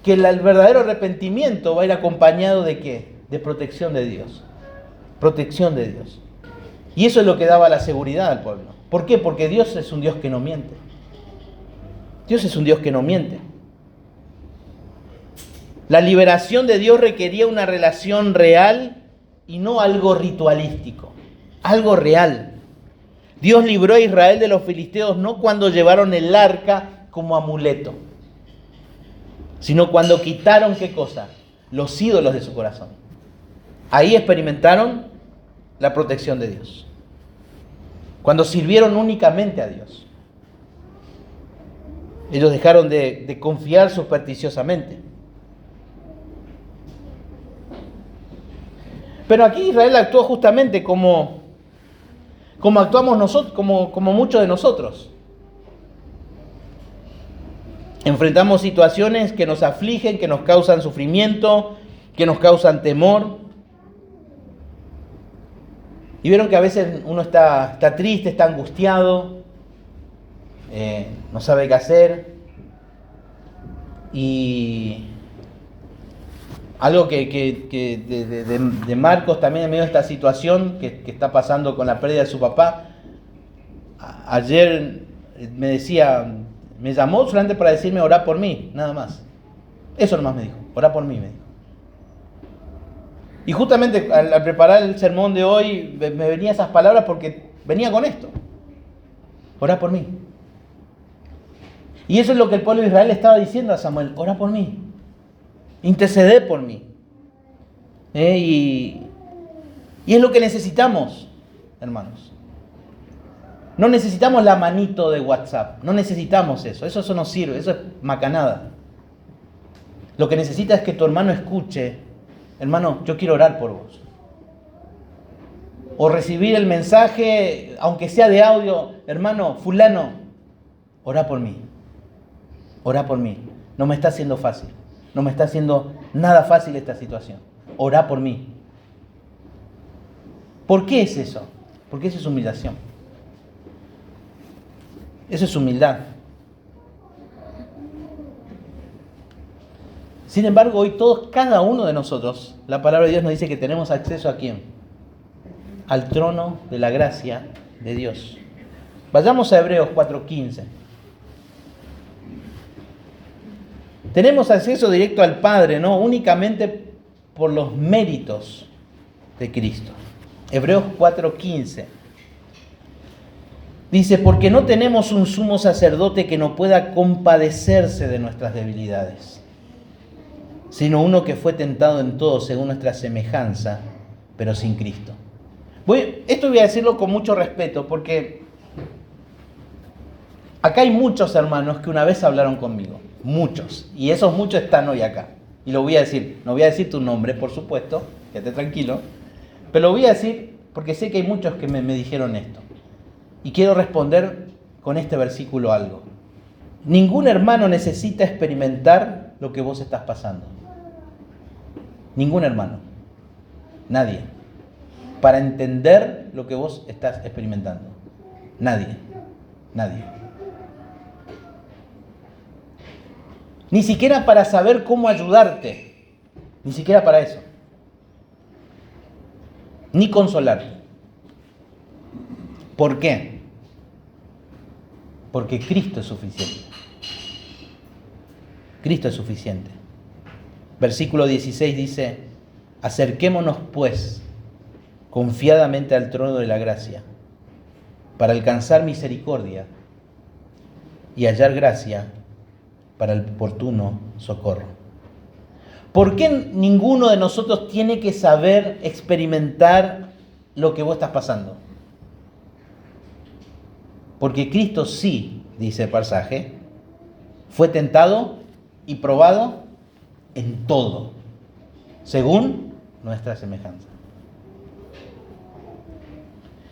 que el verdadero arrepentimiento va a ir acompañado ¿de qué? De protección de Dios. Protección de Dios. Y eso es lo que daba la seguridad al pueblo. ¿Por qué? Porque Dios es un Dios que no miente. Dios es un Dios que no miente. La liberación de Dios requería una relación real y no algo ritualístico. Algo real. Dios libró a Israel de los filisteos no cuando llevaron el arca como amuleto, sino cuando quitaron, ¿qué cosa? Los ídolos de su corazón. Ahí experimentaron la protección de Dios. Cuando sirvieron únicamente a Dios. Ellos dejaron de confiar supersticiosamente. Pero aquí Israel actuó justamente como actuamos nosotros, como muchos de nosotros. Enfrentamos situaciones que nos afligen, que nos causan sufrimiento, que nos causan temor. Y vieron que a veces uno está triste, está angustiado, no sabe qué hacer. Y algo de Marcos también en medio de esta situación que está pasando con la pérdida de su papá. Ayer me decía, me llamó solamente para decirme orá por mí, nada más. Eso nomás me dijo, orá por mí, me dijo. Y justamente al preparar el sermón de hoy me venían esas palabras porque venía con esto. Orá por mí. Y eso es lo que el pueblo de Israel estaba diciendo a Samuel, orá por mí. Intercedé por mí. Y es lo que necesitamos, hermanos. No necesitamos la manito de WhatsApp. No necesitamos eso. Eso no sirve. Eso es macanada. Lo que necesitas es que tu hermano escuche. Hermano, yo quiero orar por vos. O recibir el mensaje, aunque sea de audio. Hermano, fulano, orá por mí. Orá por mí. No me está haciendo fácil. No me está haciendo nada fácil esta situación. Orá por mí. ¿Por qué es eso? Porque eso es humillación. Eso es humildad. Sin embargo, hoy cada uno de nosotros, la palabra de Dios nos dice que tenemos acceso ¿a quién? Al trono de la gracia de Dios. Vayamos a Hebreos 4:15. Tenemos acceso directo al Padre, no únicamente por los méritos de Cristo. Hebreos 4:15. Dice, porque no tenemos un sumo sacerdote que no pueda compadecerse de nuestras debilidades, sino uno que fue tentado en todo según nuestra semejanza, pero sin Cristo. Esto voy a decirlo con mucho respeto, porque acá hay muchos hermanos que una vez hablaron conmigo. Muchos. Y esos muchos están hoy acá. Y lo voy a decir. No voy a decir tu nombre, por supuesto. Quédate tranquilo. Pero lo voy a decir porque sé que hay muchos que me dijeron esto. Y quiero responder con este versículo algo. Ningún hermano necesita experimentar lo que vos estás pasando. Ningún hermano. Nadie. Para entender lo que vos estás experimentando. Nadie. Nadie. Ni siquiera para saber cómo ayudarte. Ni siquiera para eso. Ni consolarte. ¿Por qué? Porque Cristo es suficiente. Cristo es suficiente. Versículo 16 dice, acerquémonos pues confiadamente al trono de la gracia para alcanzar misericordia y hallar gracia para el oportuno socorro. ¿Por qué ninguno de nosotros tiene que saber experimentar lo que vos estás pasando? Porque Cristo sí, dice el pasaje, fue tentado y probado en todo, según nuestra semejanza.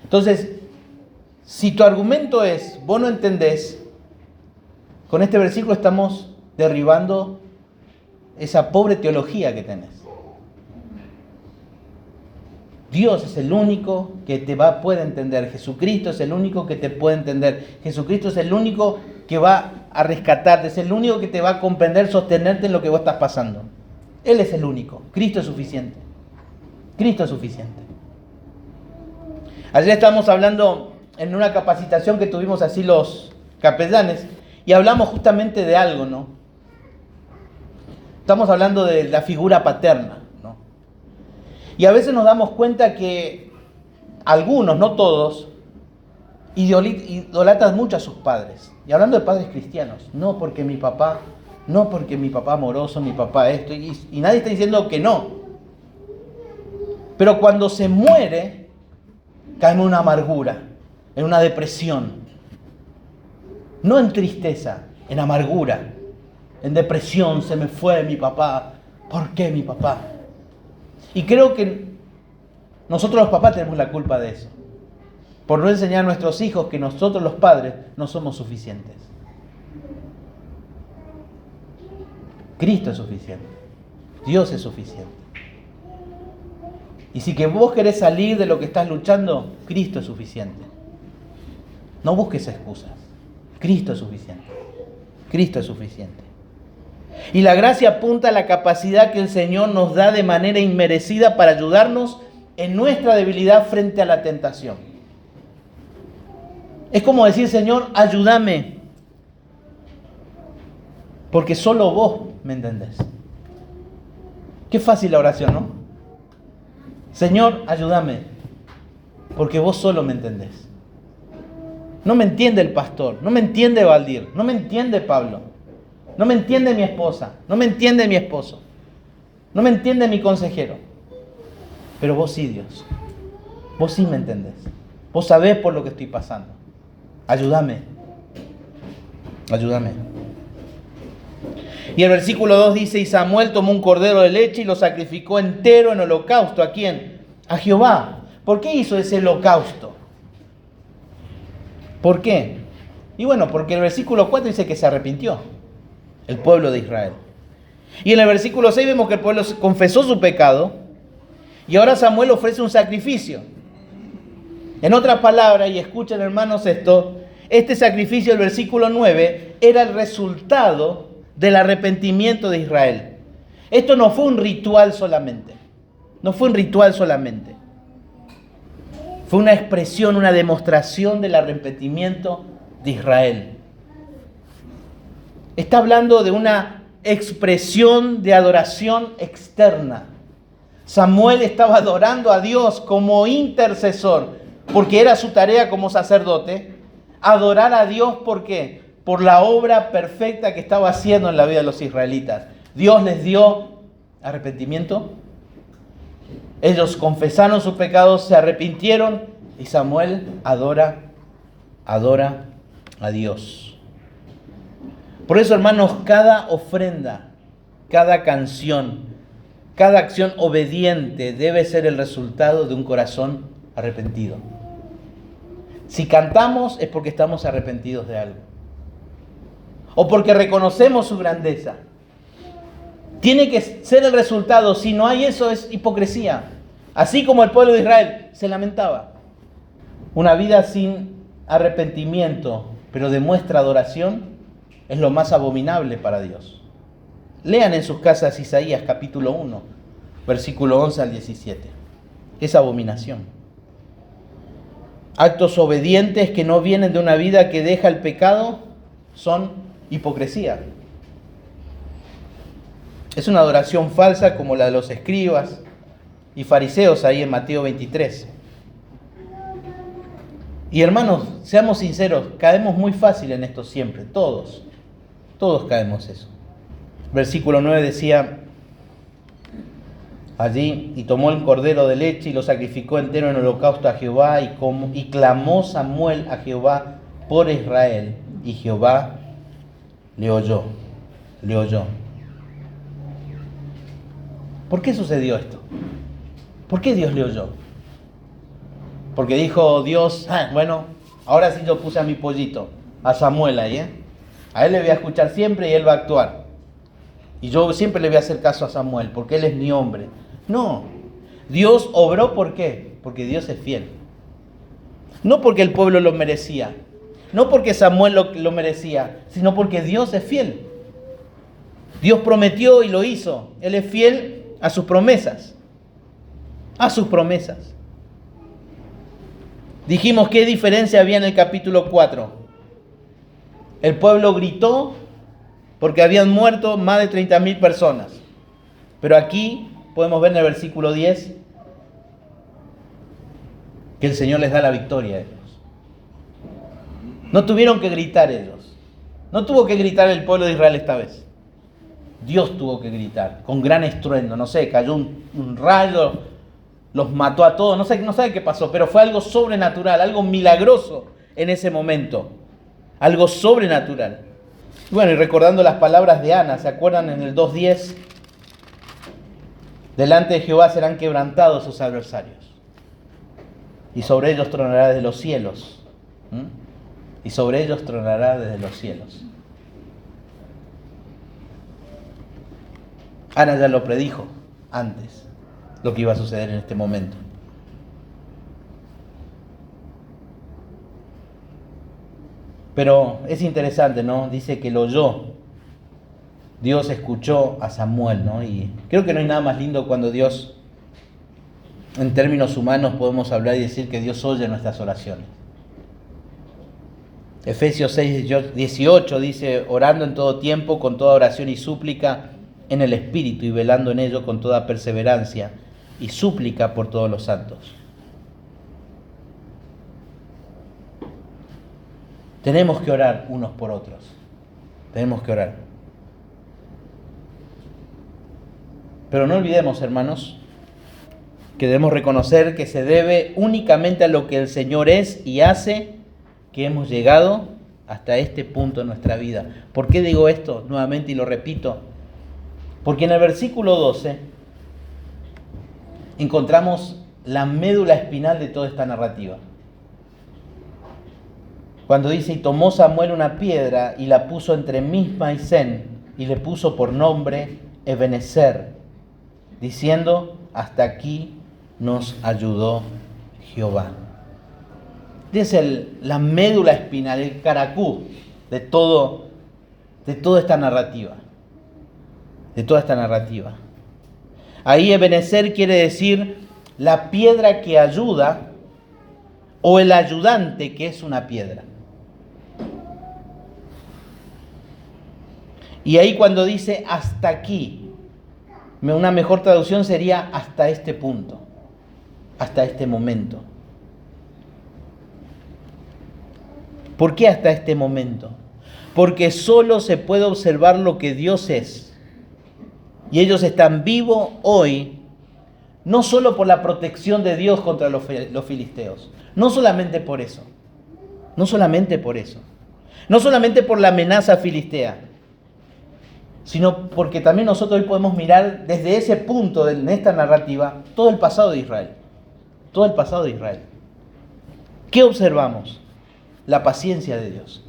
Entonces, si tu argumento es, vos no entendés, con este versículo estamos derribando esa pobre teología que tenés. Dios es el único que puede entender. Jesucristo es el único que te puede entender. Jesucristo es el único que va a rescatarte, es el único que te va a comprender, sostenerte en lo que vos estás pasando. Él es el único. Cristo es suficiente. Cristo es suficiente. Ayer estábamos hablando en una capacitación que tuvimos así los capellanes y hablamos justamente de algo, ¿no? Estamos hablando de la figura paterna, ¿no? Y a veces nos damos cuenta que algunos, no todos, idolatran mucho a sus padres. Y hablando de padres cristianos, no porque mi papá amoroso, mi papá esto, y nadie está diciendo que no. Pero cuando se muere, cae en una amargura, en una depresión. No en tristeza, en amargura, en depresión. Se me fue mi papá. ¿Por qué mi papá? Y creo que nosotros los papás tenemos la culpa de eso. Por no enseñar a nuestros hijos que nosotros los padres no somos suficientes. Cristo es suficiente. Dios es suficiente. Y si que vos querés salir de lo que estás luchando, Cristo es suficiente. No busques excusas. Cristo es suficiente. Cristo es suficiente. Y la gracia apunta a la capacidad que el Señor nos da de manera inmerecida para ayudarnos en nuestra debilidad frente a la tentación. Es como decir, Señor, ayúdame. Porque solo vos me entendés. Qué fácil la oración, ¿no? Señor, ayúdame. Porque vos solo me entendés. No me entiende el pastor, no me entiende Valdir, no me entiende Pablo, no me entiende mi esposa, no me entiende mi esposo, no me entiende mi consejero. Pero vos sí, Dios. Vos sí me entendés. Vos sabés por lo que estoy pasando. Ayúdame. Ayúdame. Y el versículo 2 dice, y Samuel tomó un cordero de leche y lo sacrificó entero en holocausto. ¿A quién? A Jehová. ¿Por qué hizo ese holocausto? ¿Por qué? Y bueno, porque el versículo 4 dice que se arrepintió el pueblo de Israel. Y en el versículo 6 vemos que el pueblo confesó su pecado y ahora Samuel ofrece un sacrificio. En otras palabras, y escuchen hermanos esto, este sacrificio del versículo 9 era el resultado del arrepentimiento de Israel. Esto no fue un ritual solamente. No fue un ritual solamente. Fue una expresión, una demostración del arrepentimiento de Israel. Está hablando de una expresión de adoración externa. Samuel estaba adorando a Dios como intercesor, porque era su tarea como sacerdote, adorar a Dios, ¿por qué? Por la obra perfecta que estaba haciendo en la vida de los israelitas. Dios les dio arrepentimiento. Ellos confesaron sus pecados, se arrepintieron y Samuel adora a Dios. Por eso, hermanos, cada ofrenda, cada canción, cada acción obediente debe ser el resultado de un corazón arrepentido. Si cantamos es porque estamos arrepentidos de algo. O porque reconocemos su grandeza. Tiene que ser el resultado. Si no hay eso, es hipocresía. Así como el pueblo de Israel se lamentaba. Una vida sin arrepentimiento, pero demuestra adoración, es lo más abominable para Dios. Lean en sus casas Isaías capítulo 1, versículo 11 al 17. Es abominación. Actos obedientes que no vienen de una vida que deja el pecado son hipocresía. Es una adoración falsa como la de los escribas y fariseos ahí en Mateo 23. Y hermanos, seamos sinceros, caemos muy fácil en esto siempre, todos caemos eso. Versículo 9 decía allí, y tomó el cordero de leche y lo sacrificó entero en holocausto a Jehová, y clamó Samuel a Jehová por Israel, y Jehová le oyó. ¿Por qué sucedió esto? ¿Por qué Dios le oyó? Porque dijo Dios, bueno, ahora sí yo puse a mi pollito, a Samuel ahí, a él le voy a escuchar siempre y él va a actuar. Y yo siempre le voy a hacer caso a Samuel, porque él es mi hombre. No, Dios obró, ¿por qué? Porque Dios es fiel. No porque el pueblo lo merecía, no porque Samuel lo merecía, sino porque Dios es fiel. Dios prometió y lo hizo. Él es fiel a sus promesas. A sus promesas. Dijimos qué diferencia había en el capítulo 4. El pueblo gritó porque habían muerto más de 30.000 personas. Pero aquí podemos ver en el versículo 10 que el Señor les da la victoria a ellos. No tuvieron que gritar ellos. No tuvo que gritar el pueblo de Israel esta vez. Dios tuvo que gritar con gran estruendo. No sé, cayó un rayo, los mató a todos. No sabe qué pasó, pero fue algo sobrenatural, algo milagroso en ese momento. Algo sobrenatural. Bueno, y recordando las palabras de Ana, ¿se acuerdan en el 2:10? Delante de Jehová serán quebrantados sus adversarios, y sobre ellos tronará desde los cielos. Y sobre ellos tronará desde los cielos. Ana ya lo predijo antes, lo que iba a suceder en este momento. Pero es interesante, ¿no? Dice que lo oyó. Dios escuchó a Samuel, ¿no? Y creo que no hay nada más lindo cuando Dios, en términos humanos, podemos hablar y decir que Dios oye nuestras oraciones. Efesios 6:18 dice: orando en todo tiempo, con toda oración y súplica en el Espíritu, y velando en ello con toda perseverancia y súplica por todos los santos. Tenemos que orar unos por otros. Tenemos que orar. Pero no olvidemos, hermanos, que debemos reconocer que se debe únicamente a lo que el Señor es y hace que hemos llegado hasta este punto en nuestra vida. ¿Por qué digo esto nuevamente y lo repito? Porque en el versículo 12 encontramos la médula espinal de toda esta narrativa. Cuando dice: y tomó Samuel una piedra y la puso entre Misma y Sen, y le puso por nombre Ebenezer, diciendo: hasta aquí nos ayudó Jehová. Es la médula espinal, el caracú de toda esta narrativa. De toda esta narrativa. Ahí Ebenezer quiere decir la piedra que ayuda, o el ayudante que es una piedra. Y ahí cuando dice hasta aquí, una mejor traducción sería hasta este punto, hasta este momento. ¿Por qué hasta este momento? Porque solo se puede observar lo que Dios es. Y ellos están vivos hoy, no solo por la protección de Dios contra los filisteos, no solamente por eso, no solamente por la amenaza filistea, sino porque también nosotros hoy podemos mirar desde ese punto en esta narrativa todo el pasado de Israel. Todo el pasado de Israel. ¿Qué observamos? La paciencia de Dios.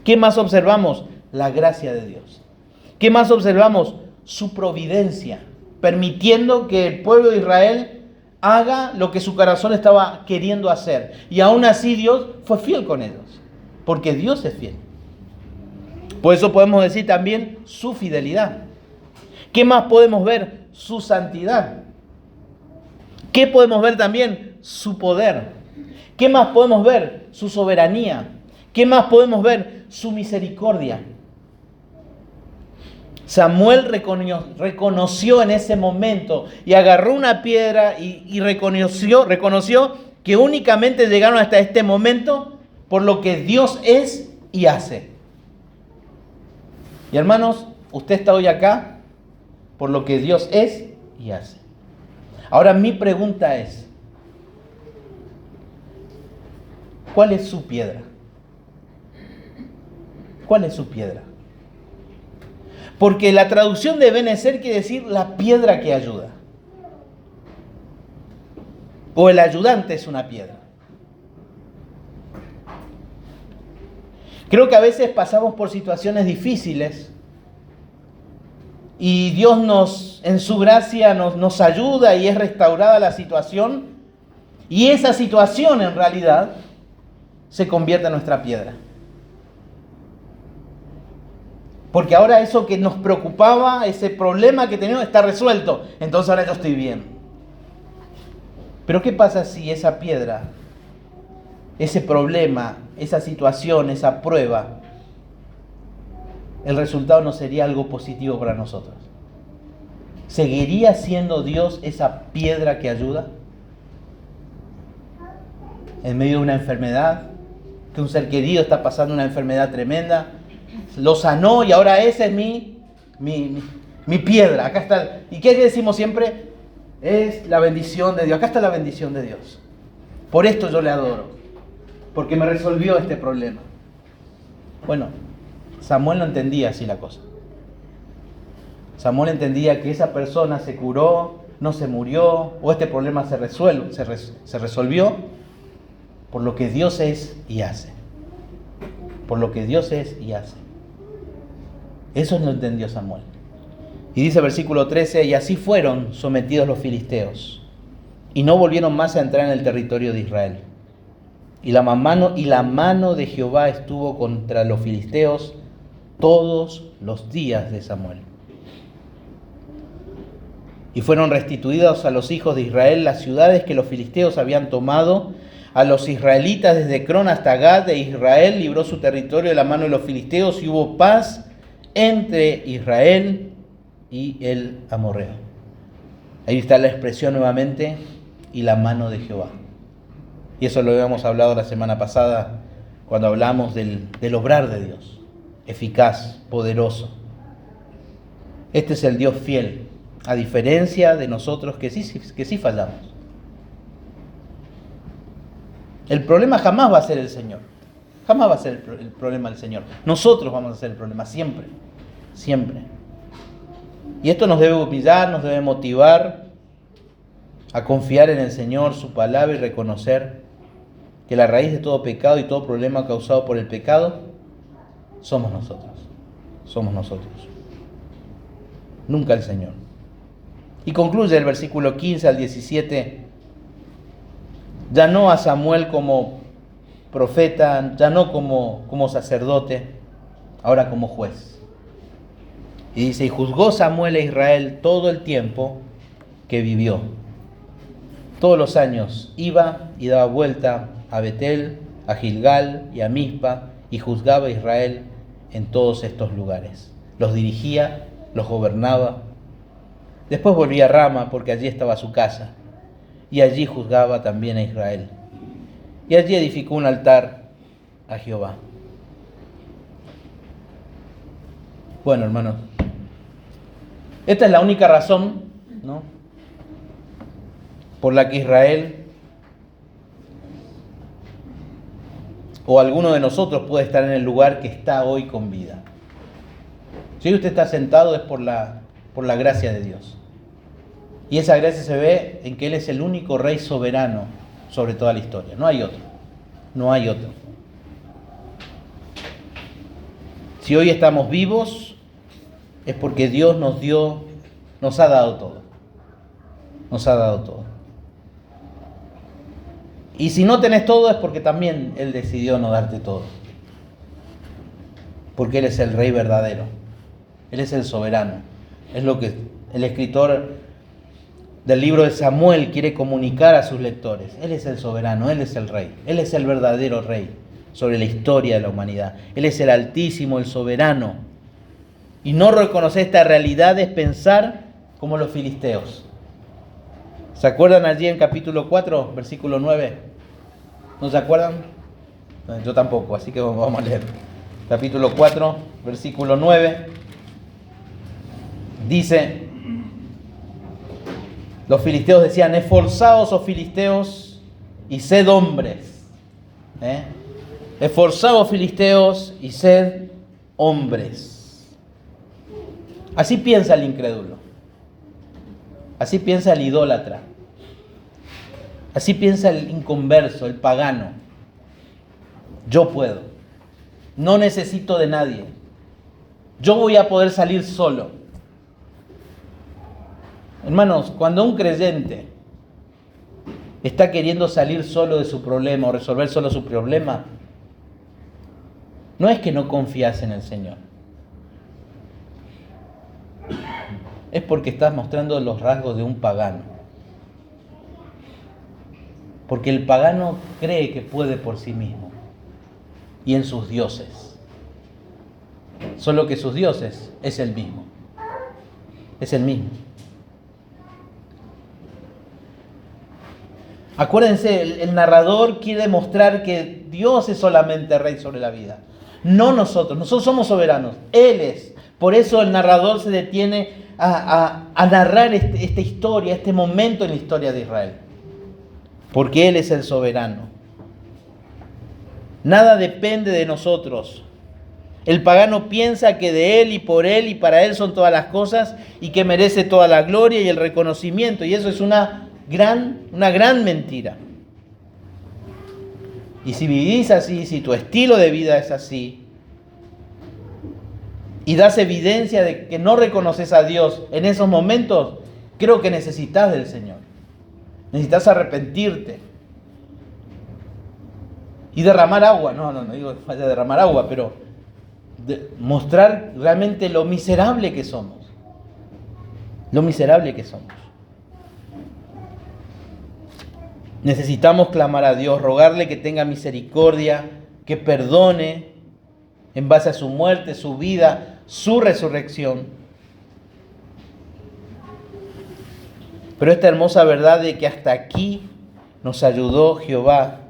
¿Qué más observamos? La gracia de Dios. ¿Qué más observamos? Su providencia, permitiendo que el pueblo de Israel haga lo que su corazón estaba queriendo hacer. Y aún así Dios fue fiel con ellos, porque Dios es fiel. Por eso podemos decir también su fidelidad. ¿Qué más podemos ver? Su santidad. ¿Qué podemos ver también? Su poder. ¿Qué más podemos ver? Su soberanía. ¿Qué más podemos ver? Su misericordia. Samuel reconoció en ese momento y agarró una piedra y reconoció que únicamente llegaron hasta este momento por lo que Dios es y hace. Y hermanos, usted está hoy acá por lo que Dios es y hace. Ahora mi pregunta es: ¿cuál es su piedra? ¿Cuál es su piedra? Porque la traducción de Ebenezer quiere decir la piedra que ayuda. O el ayudante es una piedra. Creo que a veces pasamos por situaciones difíciles y Dios en su gracia nos ayuda y es restaurada la situación. Y esa situación en realidad se convierta en nuestra piedra. Porque ahora eso que nos preocupaba, ese problema que teníamos, está resuelto. Entonces ahora yo estoy bien. Pero ¿qué pasa si esa piedra, ese problema, esa situación, esa prueba, el resultado no sería algo positivo para nosotros? ¿Seguiría siendo Dios esa piedra que ayuda? En medio de una enfermedad, que un ser querido está pasando una enfermedad tremenda, lo sanó y ahora esa es mi piedra. Acá está. ¿Y qué decimos siempre? Es la bendición de Dios. Acá está la bendición de Dios. Por esto yo le adoro. Porque me resolvió este problema. Bueno, Samuel no entendía así la cosa. Samuel entendía que esa persona se curó, no se murió, o este problema se resolvió por lo que Dios es y hace. Por lo que Dios es y hace. Eso lo entendió Samuel. Y dice versículo 13, y así fueron sometidos los filisteos, y no volvieron más a entrar en el territorio de Israel. Y la mano de Jehová estuvo contra los filisteos todos los días de Samuel. Y fueron restituidas a los hijos de Israel las ciudades que los filisteos habían tomado. A los israelitas desde Cron hasta Gad de Israel libró su territorio de la mano de los filisteos, y hubo paz entre Israel y el amorreo. Ahí está la expresión nuevamente, y la mano de Jehová. Y eso lo habíamos hablado la semana pasada cuando hablamos del obrar de Dios, eficaz, poderoso. Este es el Dios fiel, a diferencia de nosotros que sí fallamos. El problema jamás va a ser el Señor. Jamás va a ser el problema del Señor. Nosotros vamos a ser el problema, siempre. Siempre. Y esto nos debe humillar, nos debe motivar a confiar en el Señor, su palabra, y reconocer que la raíz de todo pecado y todo problema causado por el pecado somos nosotros. Somos nosotros. Nunca el Señor. Y concluye el versículo 15 al 17. Ya no a Samuel como profeta, ya no como sacerdote, ahora como juez. Y dice, y juzgó Samuel a Israel todo el tiempo que vivió. Todos los años iba y daba vuelta a Betel, a Gilgal y a Mizpa, y juzgaba a Israel en todos estos lugares. Los dirigía, los gobernaba. Después volvía a Rama, porque allí estaba su casa, y allí juzgaba también a Israel. Y allí edificó un altar a Jehová. Bueno, hermanos, esta es la única razón, ¿no?, por la que Israel o alguno de nosotros puede estar en el lugar que está hoy con vida. Si usted está sentado es por la gracia de Dios. Y esa gracia se ve en que Él es el único Rey soberano sobre toda la historia. No hay otro. No hay otro. Si hoy estamos vivos, es porque Dios nos ha dado todo. Nos ha dado todo. Y si no tenés todo, es porque también Él decidió no darte todo. Porque Él es el Rey verdadero. Él es el soberano. Es lo que el escritor del libro de Samuel quiere comunicar a sus lectores. Él es el soberano, Él es el Rey. Él es el verdadero Rey sobre la historia de la humanidad. Él es el Altísimo, el soberano. Y no reconocer esta realidad es pensar como los filisteos. ¿Se acuerdan allí en capítulo 4, versículo 9? ¿No se acuerdan? Yo tampoco, así que vamos a leer. Capítulo 4, versículo 9. Dice, los filisteos decían, esforzaos, oh filisteos, y sed hombres. Esforzaos, filisteos, y sed hombres. Así piensa el incrédulo. Así piensa el idólatra. Así piensa el inconverso, el pagano. Yo puedo. No necesito de nadie. Yo voy a poder salir solo. Hermanos, cuando un creyente está queriendo salir solo de su problema o resolver solo su problema, no es que no confías en el Señor. Es porque estás mostrando los rasgos de un pagano. Porque el pagano cree que puede por sí mismo y en sus dioses. Solo que sus dioses es el mismo. Es el mismo. Acuérdense, el narrador quiere mostrar que Dios es solamente rey sobre la vida. No nosotros. Nosotros somos soberanos. Él es. Por eso el narrador se detiene a narrar esta historia, este momento en la historia de Israel. Porque Él es el soberano. Nada depende de nosotros. El pagano piensa que de Él y por Él y para Él son todas las cosas y que merece toda la gloria y el reconocimiento. Y eso es una gran mentira. Y si vivís así, si tu estilo de vida es así, y das evidencia de que no reconoces a Dios en esos momentos, creo que necesitas del Señor. Necesitas arrepentirte. Y derramar agua. No digo que vaya a derramar agua, pero mostrar realmente lo miserable que somos. Lo miserable que somos. Necesitamos clamar a Dios, rogarle que tenga misericordia, que perdone en base a su muerte, su vida, su resurrección. Pero esta hermosa verdad de que hasta aquí nos ayudó Jehová,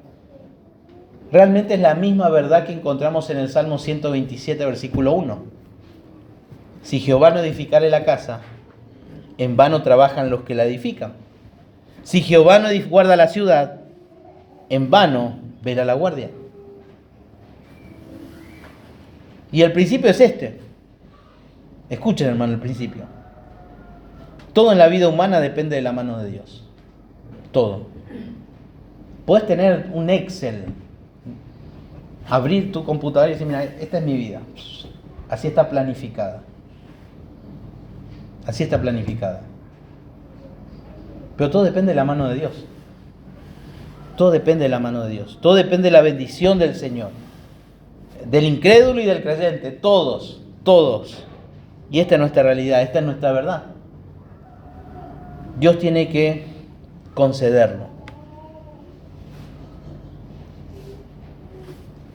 realmente es la misma verdad que encontramos en el Salmo 127, versículo 1. Si Jehová no edificare la casa, en vano trabajan los que la edifican. Si Jehová no guarda la ciudad, en vano vela la guardia. Y el principio es este. Escuchen, hermano, el principio. Todo en la vida humana depende de la mano de Dios. Todo. Puedes tener un Excel, abrir tu computadora y decir, mira, esta es mi vida. Así está planificada. Así está planificada. Pero todo depende de la mano de Dios. Todo depende de la mano de Dios. Todo depende de la bendición del Señor. Del incrédulo y del creyente. Todos. Y esta es nuestra realidad, esta es nuestra verdad. Dios tiene que concederlo.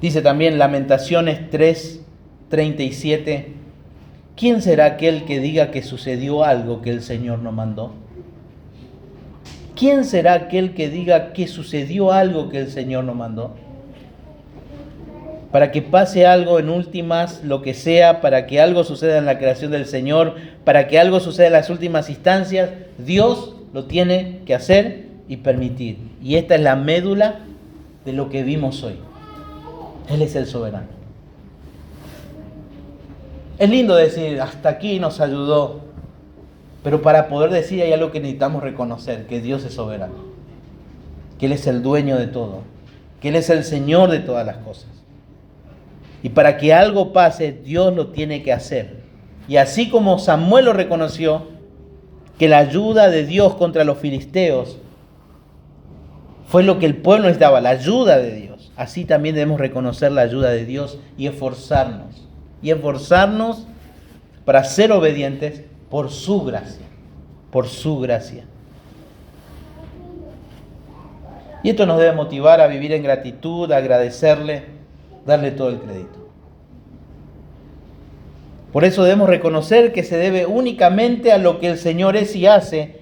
Dice también Lamentaciones 3:37. ¿Quién será aquel que diga que sucedió algo que el Señor no mandó? ¿Quién será aquel que diga que sucedió algo que el Señor no mandó? Para que pase algo en últimas, lo que sea, para que algo suceda en la creación del Señor, para que algo suceda en las últimas instancias, Dios lo tiene que hacer y permitir. Y esta es la médula de lo que vimos hoy. Él es el soberano. Es lindo decir, hasta aquí nos ayudó, pero para poder decir hay algo que necesitamos reconocer, que Dios es soberano, que Él es el dueño de todo, que Él es el Señor de todas las cosas. Y para que algo pase, Dios lo tiene que hacer. Y así como Samuel lo reconoció, que la ayuda de Dios contra los filisteos fue lo que el pueblo necesitaba, la ayuda de Dios. Así también debemos reconocer la ayuda de Dios y esforzarnos. Y esforzarnos para ser obedientes por su gracia. Por su gracia. Y esto nos debe motivar a vivir en gratitud, a agradecerle, darle todo el crédito. Por eso debemos reconocer que se debe únicamente a lo que el Señor es y hace,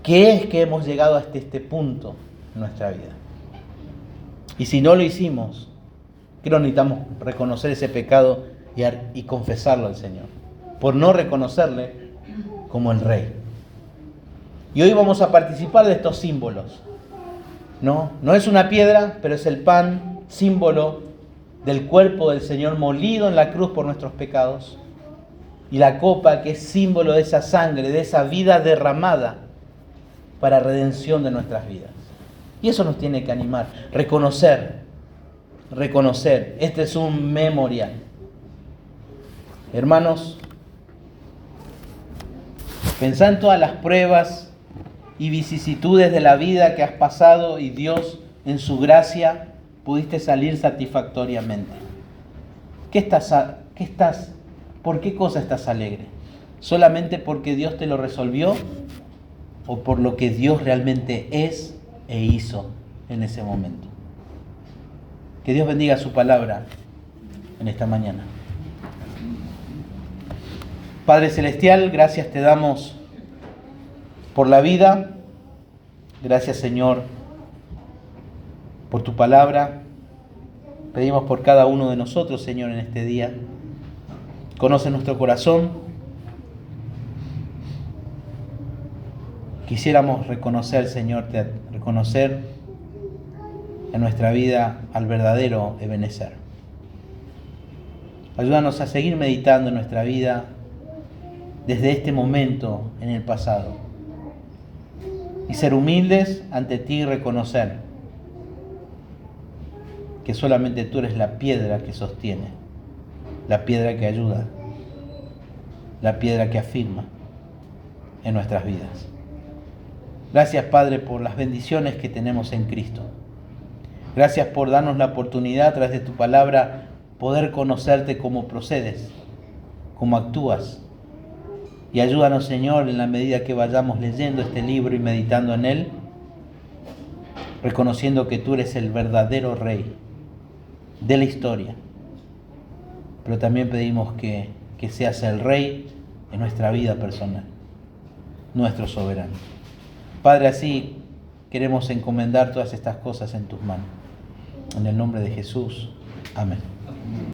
que es que hemos llegado hasta este punto en nuestra vida. Y si no lo hicimos, creo que necesitamos reconocer ese pecado y confesarlo al Señor, por no reconocerle como el Rey. Y hoy vamos a participar de estos símbolos. No es una piedra, pero es el pan, símbolo del cuerpo del Señor molido en la cruz por nuestros pecados, y la copa que es símbolo de esa sangre, de esa vida derramada para redención de nuestras vidas. Y eso nos tiene que animar, reconocer, este es un memorial. Hermanos, pensá en todas las pruebas y vicisitudes de la vida que has pasado y Dios en su gracia pudiste salir satisfactoriamente. ¿Por qué cosa estás alegre? ¿Solamente porque Dios te lo resolvió? ¿O por lo que Dios realmente es e hizo en ese momento? Que Dios bendiga su palabra en esta mañana. Padre Celestial, gracias te damos por la vida. Gracias, Señor, por tu palabra. Pedimos por cada uno de nosotros, Señor, en este día. Conoce nuestro corazón. Quisiéramos reconocer, Señor, reconocer en nuestra vida al verdadero Ebenezer. Ayúdanos a seguir meditando en nuestra vida desde este momento en el pasado y ser humildes ante ti y reconocer que solamente tú eres la piedra que sostiene, la piedra que ayuda, la piedra que afirma en nuestras vidas. Gracias, Padre, por las bendiciones que tenemos en Cristo. Gracias por darnos la oportunidad a través de tu palabra poder conocerte cómo procedes, cómo actúas. Y ayúdanos, Señor, en la medida que vayamos leyendo este libro y meditando en él, reconociendo que tú eres el verdadero Rey de la historia. Pero también pedimos que seas el Rey en nuestra vida personal, nuestro soberano. Padre, así queremos encomendar todas estas cosas en tus manos. En el nombre de Jesús. Amén.